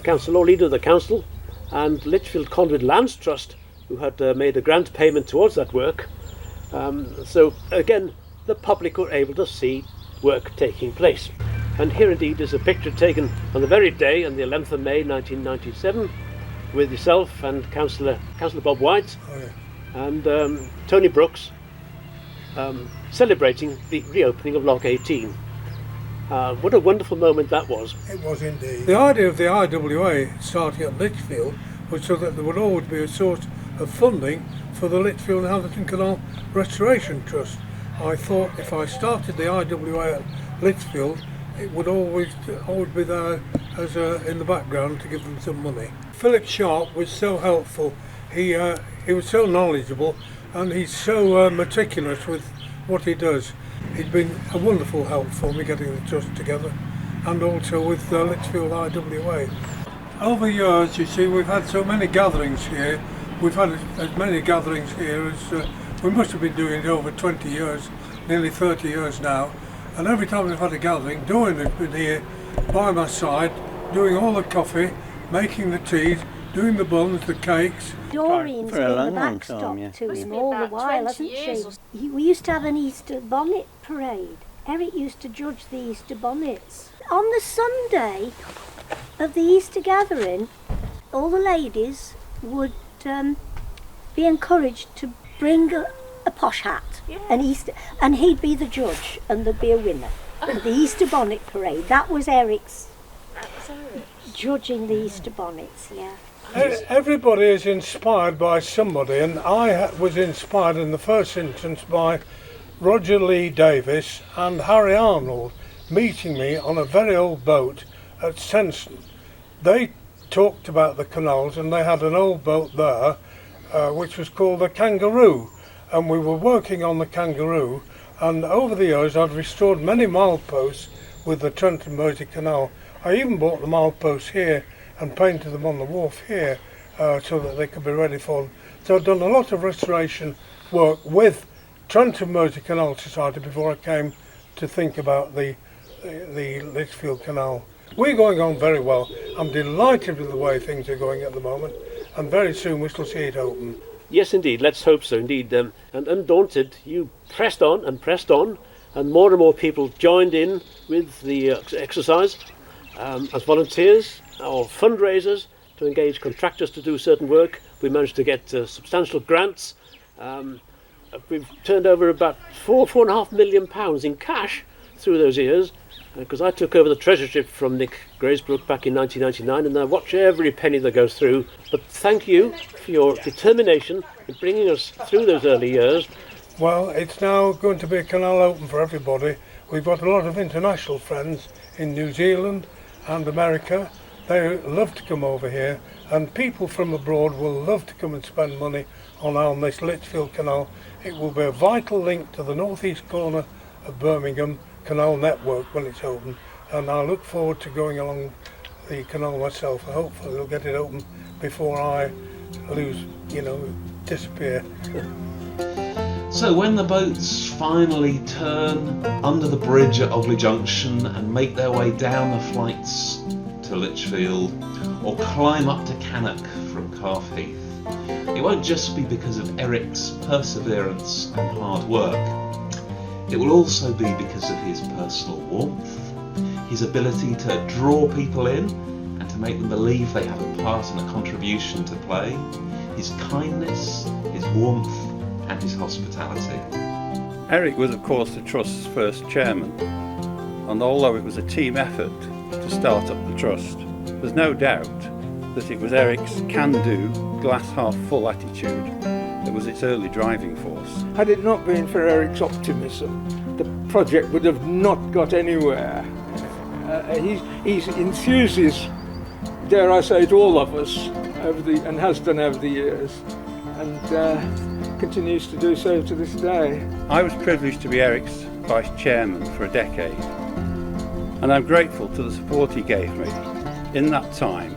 or leader of the council, and Lichfield Conduit Lands Trust, who had made a grant payment towards that work. So again, the public were able to see work taking place. And here indeed is a picture taken on the very day, on the 11th of May 1997, with yourself and Councillor Bob White and Tony Brooks, celebrating the reopening of Loch 18. What a wonderful moment that was. It was indeed. The idea of the IWA starting at Lichfield was so that there would always be a source of funding for the Lichfield and Atherton Canal Restoration Trust. I thought if I started the IWA at Lichfield, it would always be there as in the background to give them some money. Philip Sharp was so helpful. He was so knowledgeable, and he's so meticulous with what he does. He's been a wonderful help for me getting the trust together, and also with Lichfield IWA. Over the years, you see, we've had so many gatherings here. We've had as many gatherings here as we must have been doing it over 20 years, nearly 30 years now. And every time we've had a gathering, Doreen has been here by my side, doing all the coffee, making the teas, doing the buns, the cakes. Doreen's been the backstop to him all the while, hasn't she? We used to have an Easter bonnet parade. Eric used to judge the Easter bonnets. On the Sunday of the Easter gathering, all the ladies would be encouraged to bring a posh hat, an Easter, and he'd be the judge, and there'd be a winner. The Easter bonnet parade, that was Eric's judging the Easter bonnets, yeah. Everybody is inspired by somebody, and I was inspired in the first instance by Roger Lee Davis and Harry Arnold meeting me on a very old boat at Senston. They talked about the canals, and they had an old boat there which was called the Kangaroo, and we were working on the Kangaroo, and over the years I'd restored many mileposts with the Trent and Mersey Canal. I even bought the mileposts here and painted them on the wharf here so that they could be ready for them. So I've done a lot of restoration work with Trent and Mersey Canal Society before I came to think about the Lichfield Canal. We're going on very well. I'm delighted with the way things are going at the moment, and very soon we shall see it open. Yes, indeed. Let's hope so, indeed. And undaunted, you pressed on, and more people joined in with the exercise as volunteers or fundraisers to engage contractors to do certain work. We managed to get substantial grants. We've turned over about £4.5 million in cash through those years, because I took over the treasurership from Nick Graysbrook back in 1999, and I watch every penny that goes through. But thank you for your determination in bringing us through those early years. Well, it's now going to be a canal open for everybody. We've got a lot of international friends in New Zealand and America. They love to come over here, and people from abroad will love to come and spend money on this Lichfield Canal. It will be a vital link to the northeast corner of Birmingham, canal network when it's open, and I look forward to going along the canal myself. Hopefully they'll get it open before I disappear. So when the boats finally turn under the bridge at Ogley Junction and make their way down the flights to Lichfield or climb up to Cannock from Calf Heath, it won't just be because of Eric's perseverance and hard work. It will also be because of his personal warmth, his ability to draw people in and to make them believe they have a part and a contribution to play, his kindness, his warmth and his hospitality. Eric was of course the Trust's first chairman, and although it was a team effort to start up the Trust, there's no doubt that it was Eric's can-do, glass-half-full attitude that was its early driving force. Had it not been for Eric's optimism, the project would have not got anywhere. He enthuses, dare I say, to all of us and has done over the years, and continues to do so to this day. I was privileged to be Eric's vice chairman for a decade, and I'm grateful to the support he gave me in that time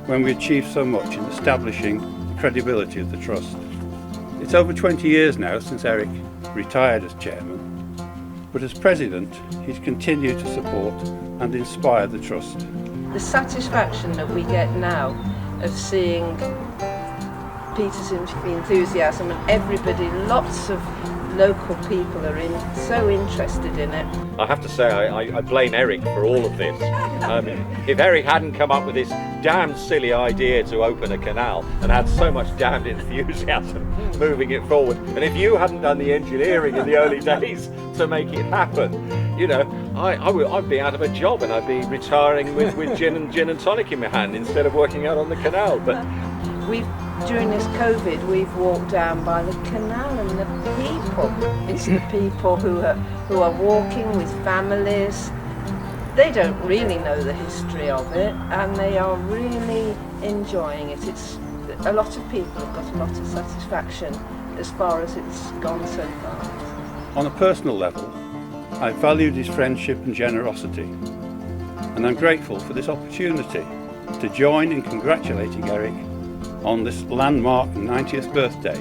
when we achieved so much in establishing the credibility of the Trust. It's over 20 years now since Eric retired as chairman, but as president he's continued to support and inspire the Trust. The satisfaction that we get now of seeing Peter's enthusiasm and everybody, lots of local people are so interested in it. I have to say I blame Eric for all of this. If Eric hadn't come up with this damn silly idea to open a canal and had so much damned enthusiasm moving it forward, and if you hadn't done the engineering in the early days to make it happen, I'd be out of a job and I'd be retiring with gin and tonic in my hand instead of working out on the canal. But during this COVID, we've walked down by the canal, and the people, it's the people who are walking with families. They don't really know the history of it, and they are really enjoying it. A lot of people have got a lot of satisfaction as far as it's gone so far. On a personal level, I valued his friendship and generosity, and I'm grateful for this opportunity to join in congratulating Eric on this landmark 90th birthday.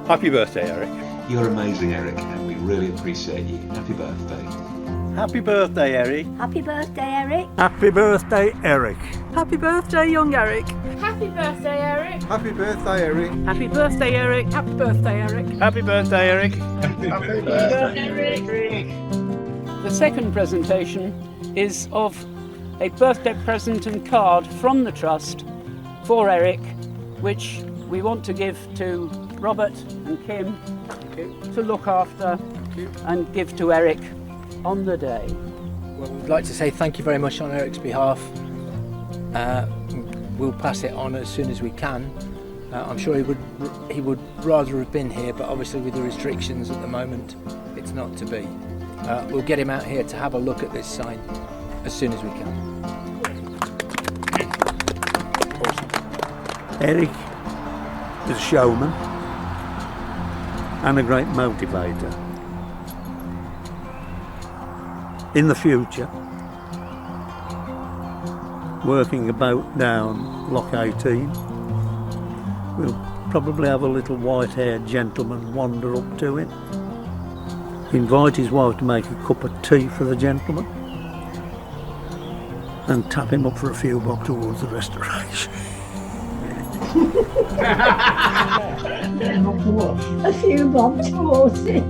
Happy birthday, Eric. You're amazing, Eric, and we really appreciate you. Happy birthday. Happy birthday, Eric. Happy birthday, Eric. Happy birthday, Eric. Happy birthday, young Eric. Happy birthday, Eric. Happy birthday, Eric. Happy birthday, Eric. Happy birthday, Eric. Happy birthday, Eric. Happy birthday, Eric. The second presentation is of a birthday present and card from the Trust for Eric, which we want to give to Robert and Kim to look after and give to Eric on the day. Well, we'd like to say thank you very much on Eric's behalf. We'll pass it on as soon as we can. I'm sure he would rather have been here, but obviously with the restrictions at the moment, it's not to be. We'll get him out here to have a look at this sign as soon as we can. Eric is a showman and a great motivator. In the future, working about down Loch 18, we'll probably have a little white-haired gentleman wander up to him, invite his wife to make a cup of tea for the gentleman, and tap him up for a few bob towards the restoration. A few bob towards it.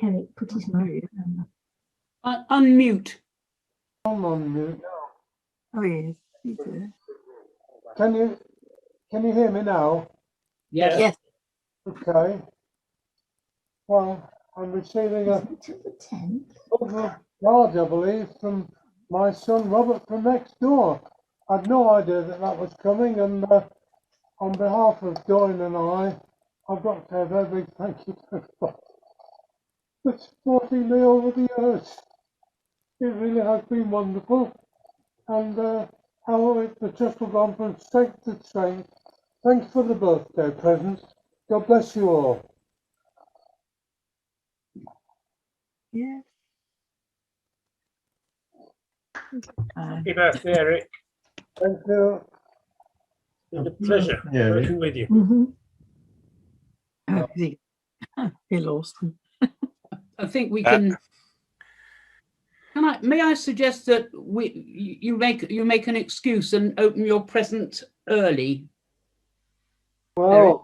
Eric, put his mouth down. Unmute. I'm on mute. Oh, yes. Can you hear me now? Yes. Yes. Okay. Well, I'm receiving a card, I believe, from my son Robert from next door. I had no idea that that was coming, and on behalf of Doreen and I've got to say a very big thank you to everybody for supporting me over the years. It really has been wonderful, and how the trust has gone from strength to strength. Thank you for the birthday presents. God bless you all. Yes. Happy birthday, Eric. Thank you. It's a pleasure working with you. He lost them. I think we can. May I suggest that you make an excuse and open your present early? Well, Eric?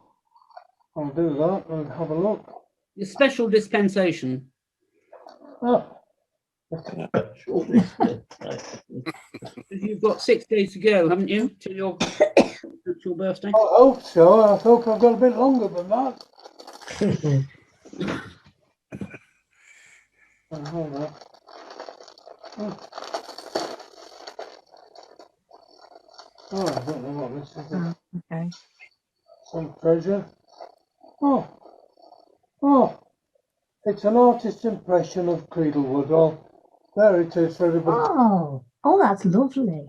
I'll do that and have a look. Your special dispensation. Oh. You've got 6 days to go, haven't you, till your birthday? I hope so. I hope I've got a bit longer than that. Hold on. Oh, I don't know what this is. Okay. Some treasure. Oh, it's an artist's impression of Creedlewood. Oh, there it is for everybody. Oh, that's lovely.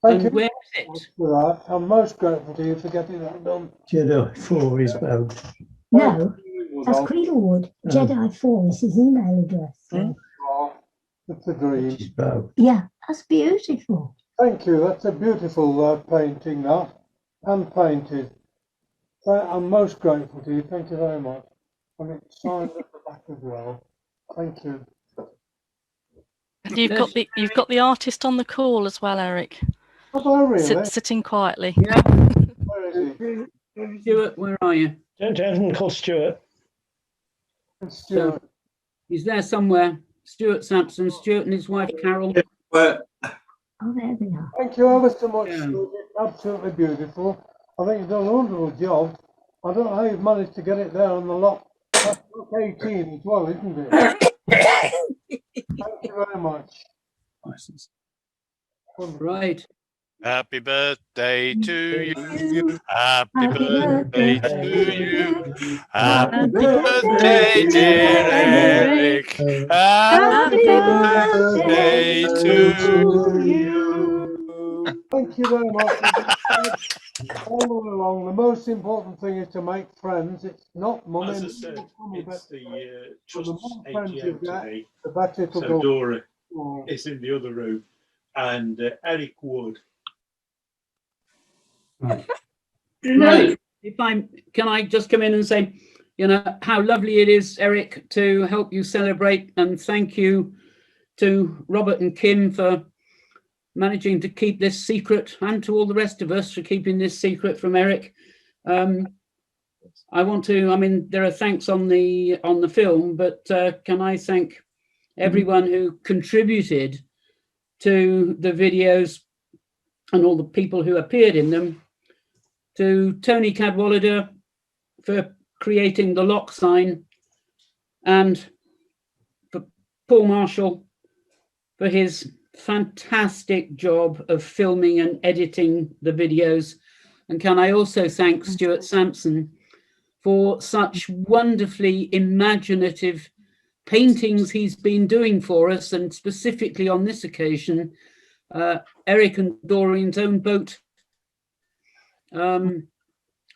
Thank you where is it? for that. I'm most grateful to you for getting that done. Jedi 4 is about. No, that's Creedlewood. Jedi 4 is his email address. Oh, it's a dream. Yeah, that's beautiful. Thank you. That's a beautiful painting, that. Hand painted. I'm most grateful to you. Thank you very much. And it's signed at the back as well. Thank you. And you've got the artist on the call as well, Eric. Have I really? Sitting quietly. Yeah. Where is he? Stuart, where are you? Gentleman called Stuart. So, he's there somewhere. Stuart Sampson, Stuart and his wife Carol. Oh, there they are. Thank you ever so much, Stuart. It's absolutely beautiful. I think you've done a wonderful job. I don't know how you've managed to get it there on the lock. That's lock 18 as well, isn't it? Thank you very much. Right. Happy birthday to you. Happy birthday to you. Happy birthday, dear Eric. Happy birthday to you. Thank you very much. All along, the most important thing is to make friends. It's not money. As I said, it's the trust's more friends you AGM get, today. the better it'll So go. Dora is in the other room, and Eric Wood. Right. Can I just come in and say, how lovely it is, Eric, to help you celebrate, and thank you to Robert and Kim for managing to keep this secret, and to all the rest of us for keeping this secret from Eric. I want to, there are thanks on the film, but can I thank everyone who contributed to the videos and all the people who appeared in them, to Tony Cadwallader for creating the lock sign, and for Paul Marshall for his fantastic job of filming and editing the videos. And can I also thank Stuart Sampson for such wonderfully imaginative paintings he's been doing for us, and specifically on this occasion, Eric and Doreen's own boat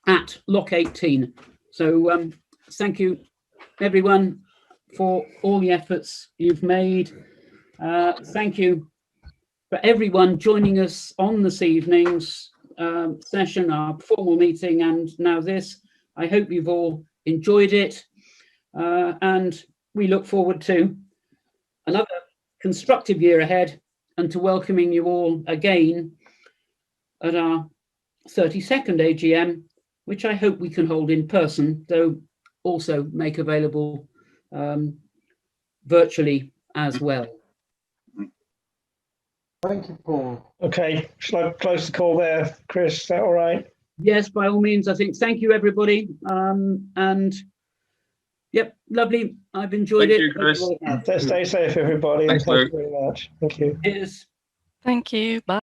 at Lock 18. So thank you everyone for all the efforts you've made. Thank you for everyone joining us on this evening's session, our formal meeting, and now this. I hope you've all enjoyed it, and we look forward to another constructive year ahead, and to welcoming you all again at our 32nd AGM, which I hope we can hold in person, though also make available virtually as well. Thank you, Paul. Okay, shall I close the call there, Chris? Is that all right? Yes, by all means. I think thank you, everybody. And Yep, lovely. I've enjoyed Thank it. you, Chris. Stay safe, everybody. Thanks, and thank Luke. you very much. Thank you. Cheers. Thank you. Bye.